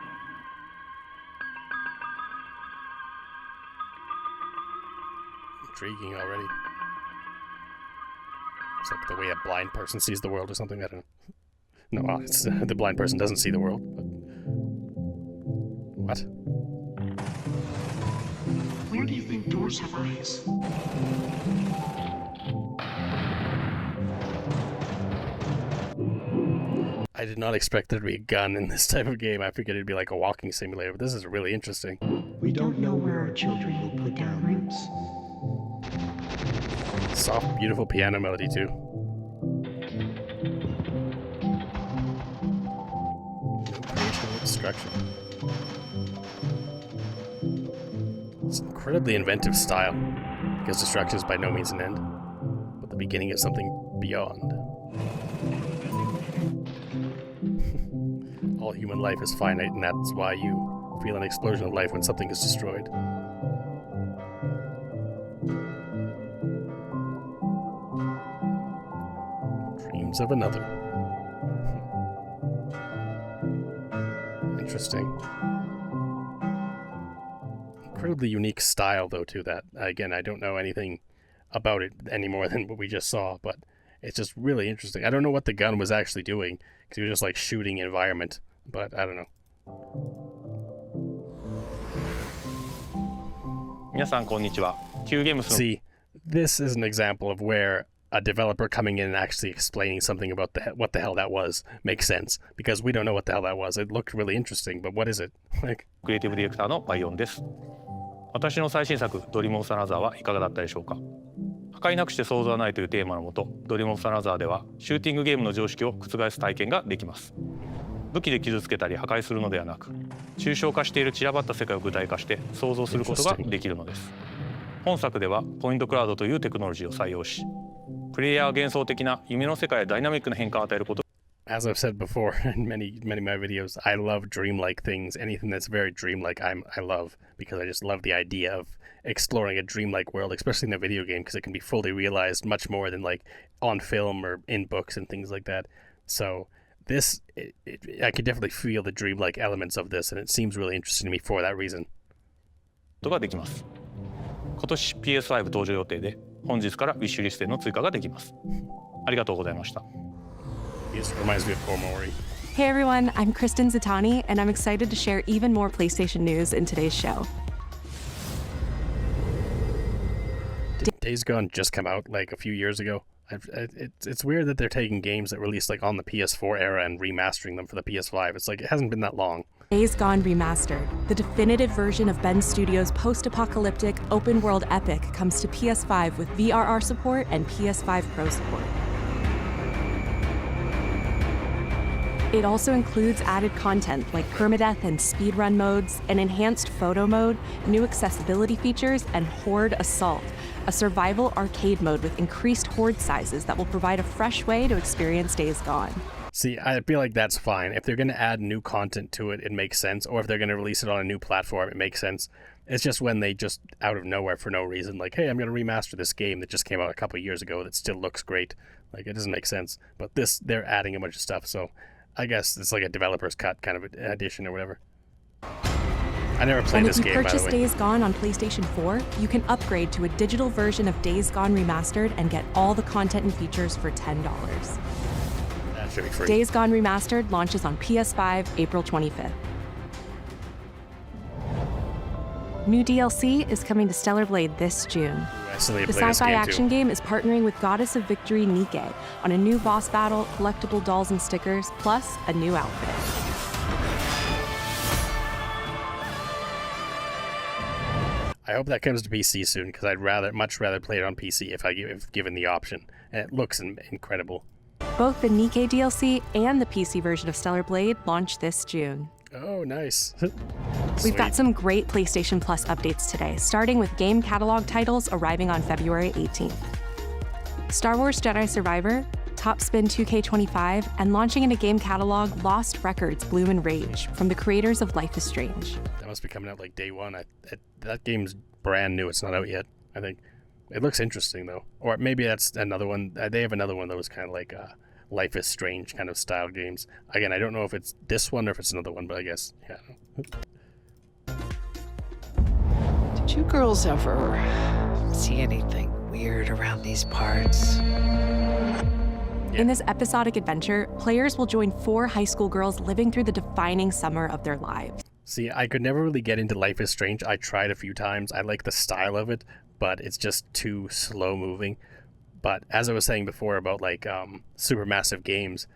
Intriguing already. It's like the way a blind person sees the world or something. I don't know. No, it's the blind person doesn't see the world. But... What? Where do you think doors have eyes? I did not expect there to be a gun in this type of game. I figured it'd be like a walking simulator, but this is really interesting. We don't know where our children will put down roots. Soft, beautiful piano melody too. No creation or destruction. It's an incredibly inventive style, because destruction is by no means an end, but the beginning of something beyond. All human life is finite, and that's why you feel an explosion of life when something is destroyed. Dreams of another. Interesting. Incredibly unique style, though, to that. Again, I don't know anything about it any more than what we just saw, but it's just really interesting. I don't know what the gun was actually doing, because it was just like shooting environment, but I don't know. See, this is an example of where a developer coming in and actually explaining something about what the hell that was makes sense, because we don't know what the hell that was. It looked really interesting, but what is it? Like, クリエイティブディレクターのバイオンです。私の最新作ドリームオブサナザーはいかがだったでしょうか。破壊なくして想像はないというテーマのもと、ドリームオブサナザーではシューティングゲームの常識を覆す体験ができます。武器で傷つけたり破壊するのではなく、抽象化している散らばった世界を具体化して想像することができるのです。本作ではポイントクラウドというテクノロジーを採用し、プレイヤーは幻想的な夢の世界へダイナミックな変化を与えること。As I've said before in many of my videos, I love dreamlike things. Anything that's very dreamlike, I love, because I just love the idea of exploring a dreamlike world, especially in a video game, because it can be fully realized much more than like on film or in books and things like that. So this, I could definitely feel the dreamlike elements of this, and it seems really interesting to me for that reason. ことができます。今年 PS5 登場予定で、本日からウィッシュリストへの追加ができます。ありがとうございました。This reminds me of Komori. Hey everyone, I'm Kristen Zatani, and I'm excited to share even more PlayStation news in today's show. Did Days Gone just come out like a few years ago? It's weird that they're taking games that released like on the PS4 era and remastering them for the PS5. It's like it hasn't been that long. Days Gone Remastered, the definitive version of Ben Studios' post-apocalyptic open-world epic, comes to PS5 with VRR support and PS5 Pro support. It also includes added content like permadeath and speedrun modes, an enhanced photo mode, new accessibility features, and Horde Assault, a survival arcade mode with increased horde sizes that will provide a fresh way to experience Days Gone. See, I feel like that's fine. If they're going to add new content to it, it makes sense. Or if they're going to release it on a new platform, it makes sense. It's just when they just, out of nowhere for no reason, like, hey, I'm going to remaster this game that just came out a couple of years ago that still looks great. Like, it doesn't make sense. But this, they're adding a bunch of stuff, so I guess it's like a developer's cut kind of addition or whatever. I never played And this if you game, by the purchase way. Days Gone on PlayStation 4, you can upgrade to a digital version of Days Gone Remastered and get all the content and features for $10. That should be free. Days Gone Remastered launches on PS5 April 25th. New DLC is coming to Stellar Blade this June. I still need to The play this sci-fi game, action too. game is partnering with Goddess of Victory Nike on a new boss battle, collectible dolls and stickers, plus a new outfit. I hope that comes to PC soon, because I'd much rather play it on PC if given the option. And it looks incredible. Both the Nike DLC and the PC version of Stellar Blade launch this June. Oh, nice. We've got some great PlayStation Plus updates today, starting with game catalog titles arriving on February 18th. Star Wars Jedi Survivor, Top Spin 2K25, and launching in a game catalog, Lost Records Bloom and Rage, from the creators of Life is Strange. That must be coming out like day one. That game's brand new. It's not out yet, I think. It looks interesting, though. Or maybe that's another one. They have another one that was kind of like Life is Strange kind of style games. Again, I don't know if it's this one or if it's another one, but I guess, yeah. Did you girls ever see anything weird around these parts? In this episodic adventure, players will join 4 high school girls living through the defining summer of their lives. See, I could never really get into Life is Strange. I tried a few times. I like the style of it, but it's just too slow moving. But as I was saying before about like Supermassive Games,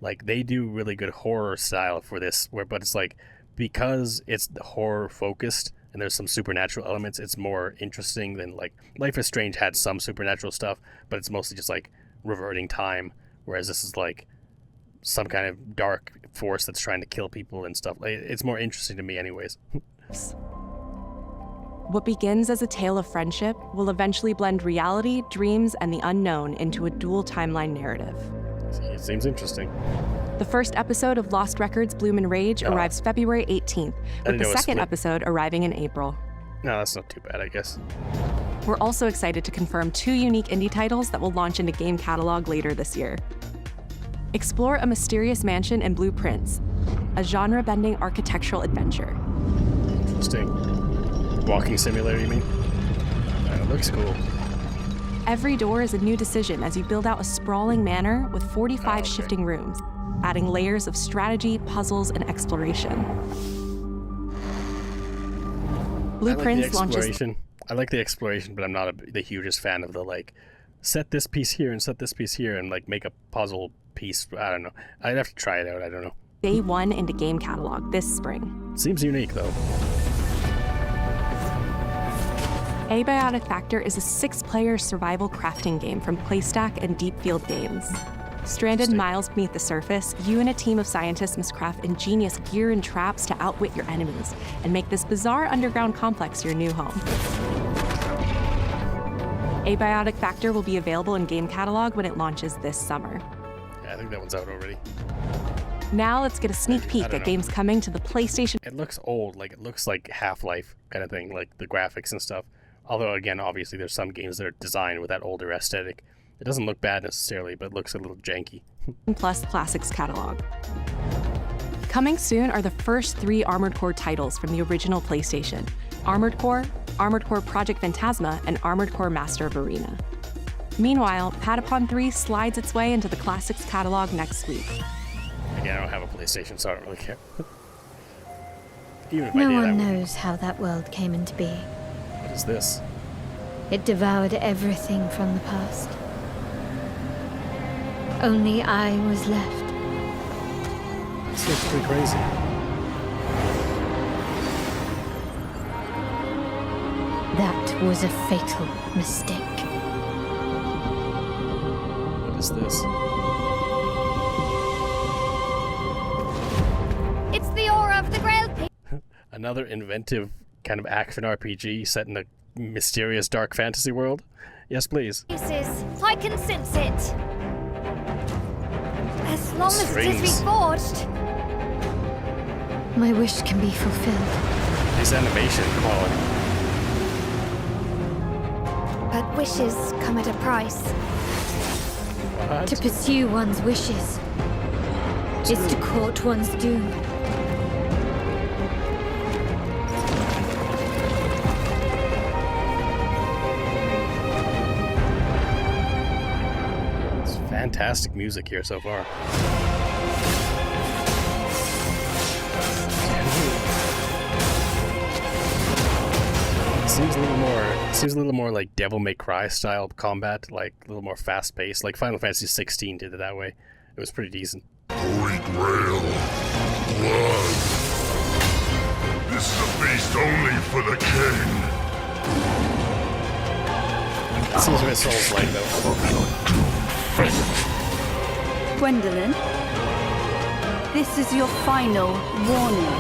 like they do really good horror style for this, but it's like because it's horror focused and there's some supernatural elements, it's more interesting than like Life is Strange had some supernatural stuff, but it's mostly just like reverting time, whereas this is like some kind of dark force that's trying to kill people and stuff. Like, it's more interesting to me anyways. What begins as a tale of friendship will eventually blend reality, dreams, and the unknown into a dual timeline narrative. It seems interesting. The first episode of Lost Records Bloom and Rage arrives February 18th, with the second episode arriving in April. No, that's not too bad, I guess. We're also excited to confirm 2 unique indie titles that will launch into game catalog later this year. Explore a mysterious mansion and blueprints, a genre-bending architectural adventure. Interesting. Walking simulator, you mean? It looks cool. Every door is a new decision as you build out a sprawling manor with 45 shifting rooms, adding layers of strategy, puzzles, and exploration. Blueprints launches. I like the exploration, but I'm not the hugest fan of the like, set this piece here and set this piece here and like make a puzzle piece. I don't know. I'd have to try it out. I don't know. Day 1 into game catalog this spring. Seems unique though. Abiotic Factor is a 6-player survival crafting game from Playstack and Deep Field Games. Stranded miles beneath the surface, you and a team of scientists must craft ingenious gear and traps to outwit your enemies and make this bizarre underground complex your new home. Abiotic Factor will be available in game catalog when it launches this summer. Yeah, I think that one's out already. Now let's get a sneak peek at games coming to the PlayStation. It looks old, like it looks like Half-Life kind of thing, like the graphics and stuff. Although, again, obviously there's some games that are designed with that older aesthetic. It doesn't look bad necessarily, but it looks a little janky. Plus Classics catalog. Coming soon are the first 3 Armored Core titles from the original PlayStation: Armored Core, Armored Core Project Phantasma, and Armored Core Master of Arena. Meanwhile, Patapon 3 slides its way into the Classics catalog next week. Again, I don't have a PlayStation, so I don't really care. Even if I No did, one knows how that world came into being. What is this? It devoured everything from the past. Only I was left. This looks pretty crazy. That was a fatal mistake. What is this? It's the aura of the Grail. Another inventive kind of action RPG set in a mysterious dark fantasy world? Yes, please. I can sense it. As long as it is reforged, my wish can be fulfilled. This animation quality. But wishes come at a price. What? To pursue one's wishes is to court one's doom. Fantastic music here so far. Seems a little more like Devil May Cry style combat, like a little more fast paced. Like Final Fantasy 16 did it that way. It was pretty decent. Holy Grail. Blood. This is a feast only for the king. That seems what Soul's like though. Gwendolyn, this is your final warning.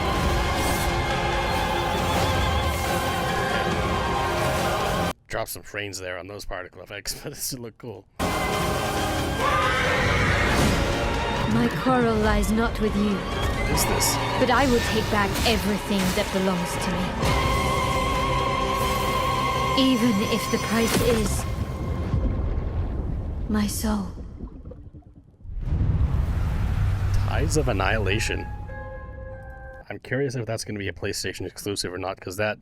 Drop some frames there on those particle effects, but this would look cool. My quarrel lies not with you. What is this? But I will take back everything that belongs to me. Even if the price is my soul. Tides of Annihilation. I'm curious if that's going to be a PlayStation exclusive or not, because that...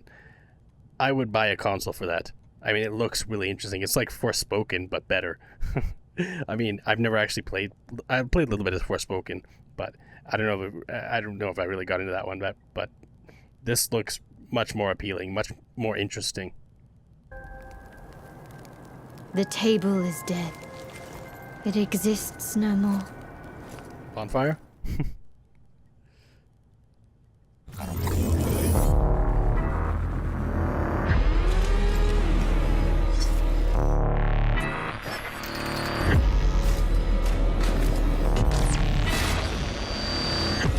I would buy a console for that. I mean, it looks really interesting. It's like Forspoken, but better. I mean, I've never actually played... I've played a little bit of Forspoken, but I don't know if I really got into that one, but this looks much more appealing, much more interesting. The table is dead. It exists no more. Bonfire?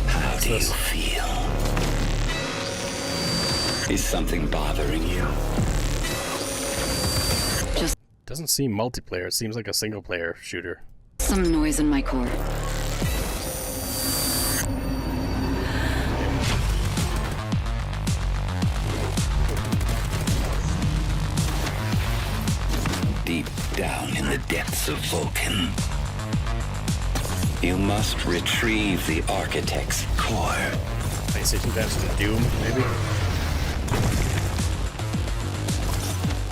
How do you feel? Is something bothering you? Doesn't seem multiplayer. It seems like a single player shooter. Some noise in my core. Deep down in the depths of Vulcan, you must retrieve the Architect's core. PlayStation version of Doom, maybe?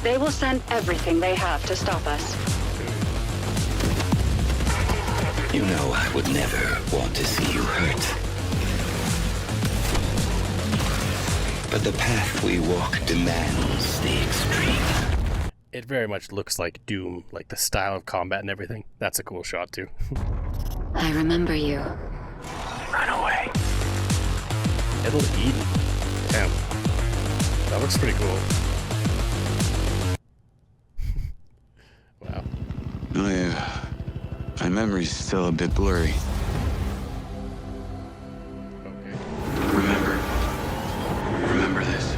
They will send everything they have to stop us. You know I would never want to see you hurt. But the path we walk demands the extreme. It very much looks like Doom, like the style of combat and everything. That's a cool shot too. I remember you. Run away. Little Eden. Damn. That looks pretty cool. Wow. My memory's still a bit blurry. Okay. Remember this.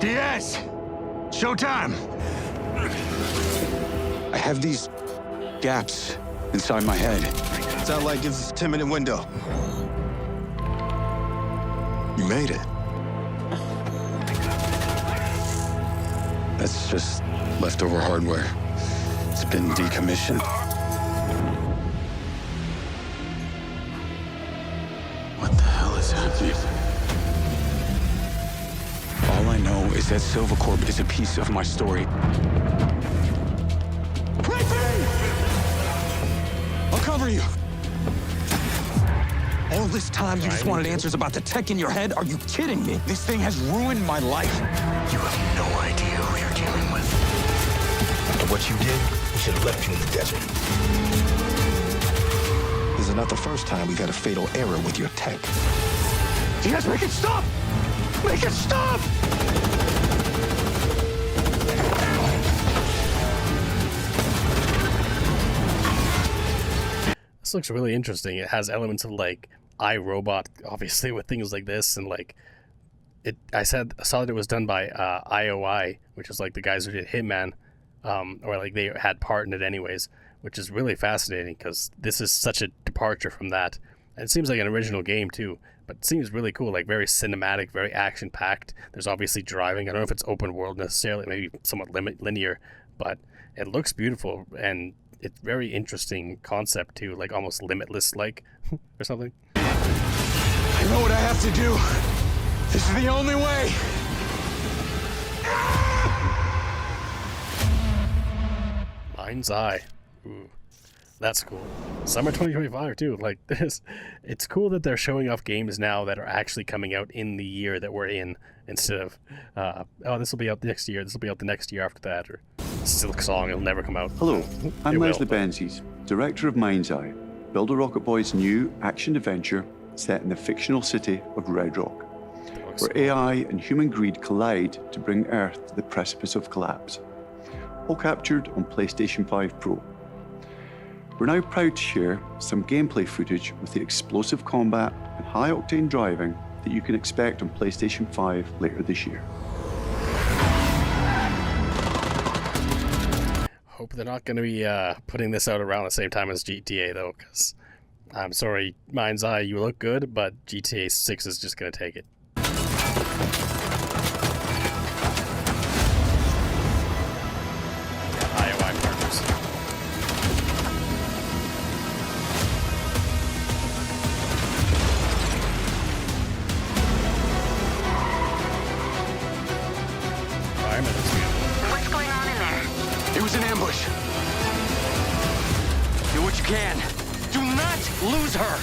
Diaz! Showtime! I have these gaps inside my head. Satellite gives us a 10-minute window. You made it. That's just leftover hardware. It's been decommissioned. What the hell is happening? All I know is that Silvercorp is a piece of my story. I'll cover you. All this time, you just wanted answers about the tech in your head? Are you kidding me? This thing has ruined my life. You have no idea who you're dealing with. After what you did, we should have left you in the desert. This is not the first time we've had a fatal error with your tech. Yes, make it stop! Make it stop! This looks really interesting. It has elements of like iRobot, obviously, with things like this, and like I saw that it was done by IOI, which is like the guys who did Hitman, or like they had part in it anyways, which is really fascinating because this is such a departure from that. And it seems like an original game too, but it seems really cool, like very cinematic, very action packed. There's obviously driving. I don't know if it's open world necessarily, maybe somewhat linear, but it looks beautiful and it's very interesting concept too, like almost Limitless like or something. I know what I have to do. This is the only way. Mind's Eye. Ooh. That's cool. Summer 2025 too. Like this, it's cool that they're showing off games now that are actually coming out in the year that we're in, instead of oh, this will be out next year. This will be out the next year after that, or Silk Song, it'll never come out. Hello, I'm It will, Leslie but- Benzies, director of Mind's Eye, Builder Rocket Boy's new action adventure set in the fictional city of Red Rock, where AI and human greed collide to bring Earth to the precipice of collapse. All captured on PlayStation 5 Pro. We're now proud to share some gameplay footage with the explosive combat and high-octane driving that you can expect on PlayStation 5 later this year. Hope they're not going to be putting this out around the same time as GTA though, because I'm sorry, Mind's Eye, you look good, but GTA 6 is just going to take it. IOI partners. What's going on in there? It was an ambush. Do what you can. Do not lose her.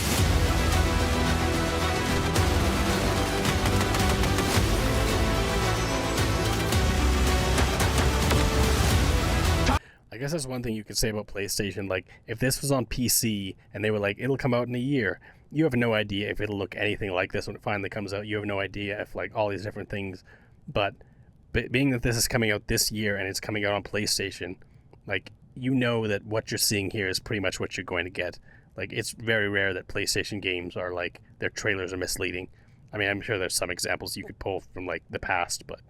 I guess that's one thing you could say about PlayStation. Like, if this was on PC and they were like, it'll come out in a year, you have no idea if it'll look anything like this when it finally comes out. You have no idea if, like, all these different things. But being that this is coming out this year and it's coming out on PlayStation, like, you know that what you're seeing here is pretty much what you're going to get. Like, it's very rare that PlayStation games are, like, their trailers are misleading. I mean, I'm sure there's some examples you could pull from, like, the past, but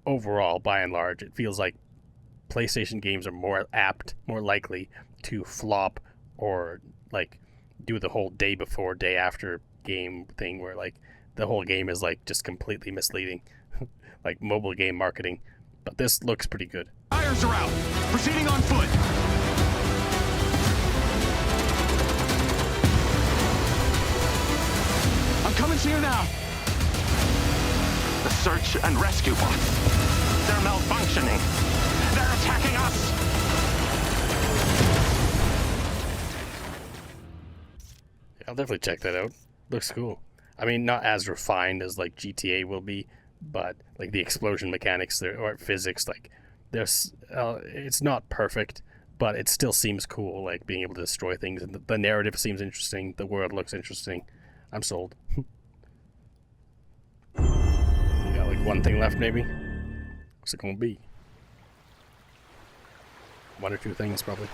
overall, by and large, it feels like PlayStation games are more apt, more likely to flop or like do the whole day before, day after game thing where like the whole game is like just completely misleading, like mobile game marketing. But this looks pretty good. Tires are out. Proceeding on foot. I'm coming to you now. The search and rescue bots. They're malfunctioning. They're attacking us! Yeah, I'll definitely check that out. Looks cool. I mean, not as refined as like GTA will be, but like the explosion mechanics there or physics, like there's it's not perfect, but it still seems cool. Like being able to destroy things, and the narrative seems interesting. The world looks interesting. I'm sold. We got like one thing left, maybe. What's it gonna be? One or two things, probably.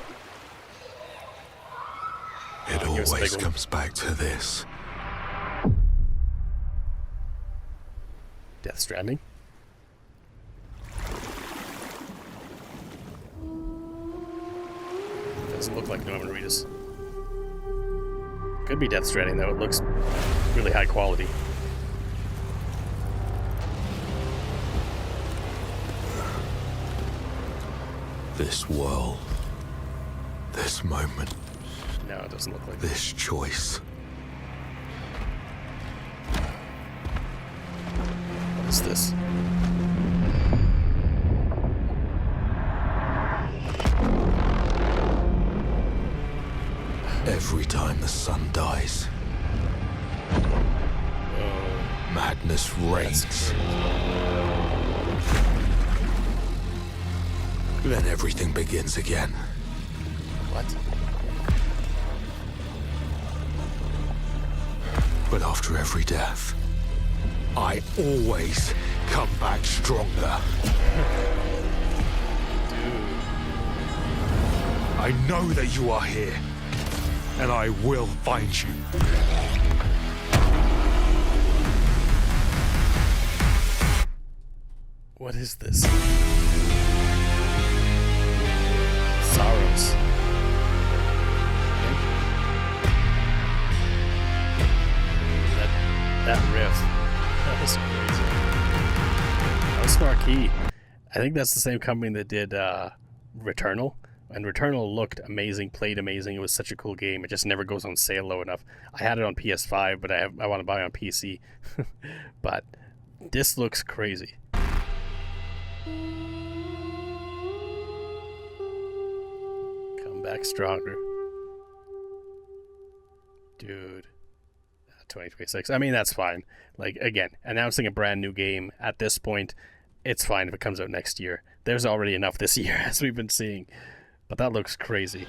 It always comes back to this. Death Stranding. Doesn't look like Norman Reedus. Could be Death Stranding though. It looks really high quality. This world. This moment. No, it doesn't look like this choice. What is this? Every time the sun dies, madness reigns. Then everything begins again. What? But after every death, I always come back stronger. I know that you are here, and I will find you. What is this? Sorrows. That riff. That was crazy. That was Marquee. I think that's the same company that did Returnal. And Returnal looked amazing, played amazing. It was such a cool game. It just never goes on sale low enough. I had it on PS5, but I want to buy it on PC. But this looks crazy. Come back stronger. Dude. 2026. I mean, that's fine. Like, again, announcing a brand new game at this point, it's fine if it comes out next year. There's already enough this year, as we've been seeing. But that looks crazy.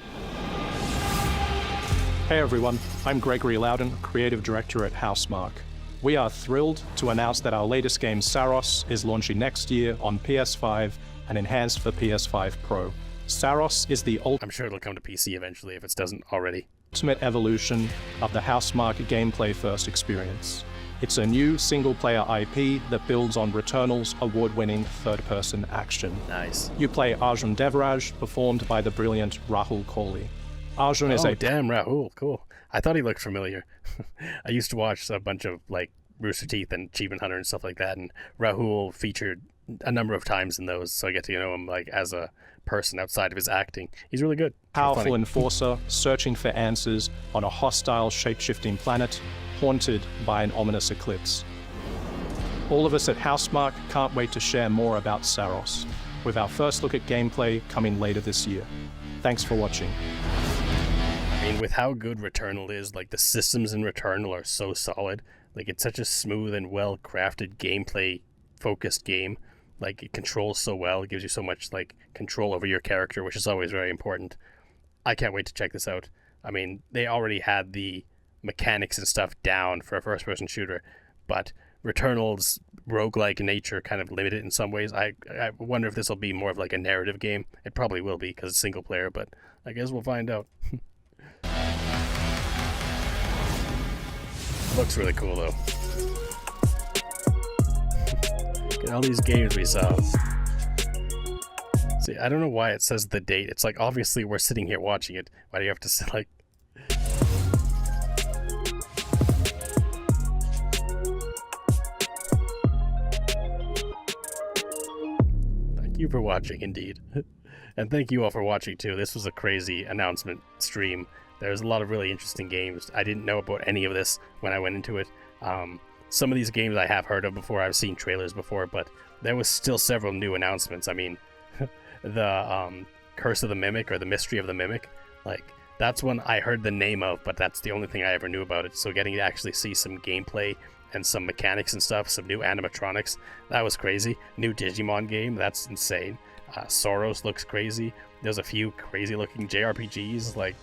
Hey everyone, I'm Gregory Loudon, Creative Director at Housemarque. We are thrilled to announce that our latest game, Saros, is launching next year on PS5 and enhanced for PS5 Pro. Saros is the I'm sure it'll come to PC eventually if it doesn't already. Ultimate evolution of the Housemarque gameplay-first experience. It's a new single-player IP that builds on Returnal's award-winning third-person action. Nice. You play Arjun Devraj, performed by the brilliant Rahul Kohli. Arjun is damn, Rahul, cool. I thought he looked familiar. I used to watch a bunch of like Rooster Teeth and Achievement Hunter and stuff like that, and Rahul featured a number of times in those, so I get to know him like as a person outside of his acting. He's really good. Powerful enforcer searching for answers on a hostile shape-shifting planet haunted by an ominous eclipse. All of us at Housemarque can't wait to share more about Saros, with our first look at gameplay coming later this year. Thanks for watching. I mean, with how good Returnal is, like the systems in Returnal are so solid. Like it's such a smooth and well-crafted gameplay-focused game. Like it controls so well, it gives you so much like control over your character, which is always very important. I can't wait to check this out. I mean, they already had the mechanics and stuff down for a first-person shooter, but Returnal's roguelike nature kind of limited in some ways. I wonder if this will be more of like a narrative game. It probably will be because it's single player, but I guess we'll find out. Looks really cool though. Look at all these games we saw. See, I don't know why it says the date. It's like obviously we're sitting here watching it. Why do you have to say like... Thank you for watching, indeed. And thank you all for watching too. This was a crazy announcement stream. There's a lot of really interesting games. I didn't know about any of this when I went into it. Some of these games I have heard of before. I've seen trailers before, but there was still several new announcements. I mean, the Curse of the Mimic, or the Mystery of the Mimic, like that's one I heard the name of, but that's the only thing I ever knew about it. So getting to actually see some gameplay and some mechanics and stuff, some new animatronics, that was crazy. New Digimon game, that's insane. Soros looks crazy. There's a few crazy looking JRPGs, like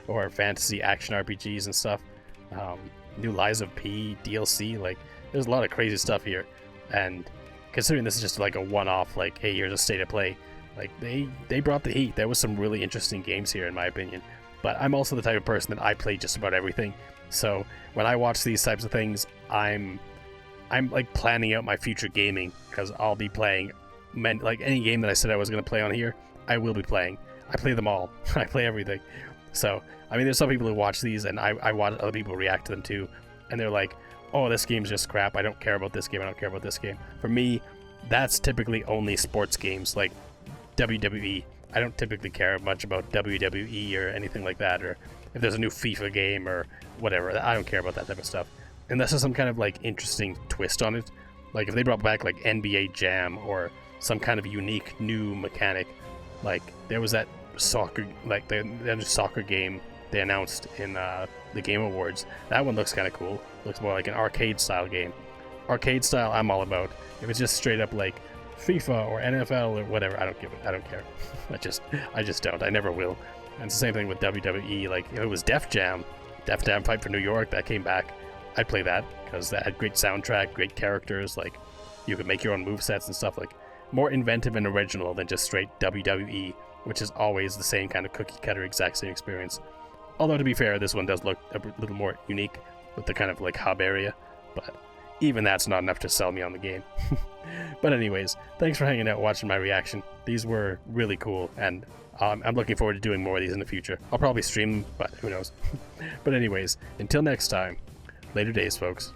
or fantasy action RPGs and stuff. New Lies of P DLC, like there's a lot of crazy stuff here. And considering this is just like a one-off, like hey, here's a state of play, like they brought the heat. There was some really interesting games here in my opinion. But I'm also the type of person that I play just about everything. So when I watch these types of things, I'm like planning out my future gaming, because I'll be playing like any game that I said I was going to play on here, I will be playing. I play them all. I play everything. So, I mean, there's some people who watch these, and I watch other people react to them too, and they're like, oh, this game's just crap, I don't care about this game, I don't care about this game. For me, that's typically only sports games, like WWE. I don't typically care much about WWE or anything like that, or if there's a new FIFA game or whatever, I don't care about that type of stuff. Unless there's some kind of like interesting twist on it. Like if they brought back like NBA Jam or some kind of unique new mechanic, like there was that soccer, like the soccer game they announced in the Game Awards. That one looks kind of cool. Looks more like an arcade style game. Arcade style, I'm all about. If it's just straight up like FIFA or NFL or whatever, I don't care. I just don't. I never will. And it's the same thing with WWE. Like if it was Def Jam Fight for New York, that came back, I'd play that because that had great soundtrack, great characters. Like you could make your own movesets and stuff. Like more inventive and original than just straight WWE, which is always the same kind of cookie cutter, exact same experience. Although to be fair, this one does look a little more unique with the kind of like hub area, but even that's not enough to sell me on the game. But anyways, thanks for hanging out watching my reaction. These were really cool, and I'm looking forward to doing more of these in the future. I'll probably stream them, but who knows. But anyways, until next time, later days, folks.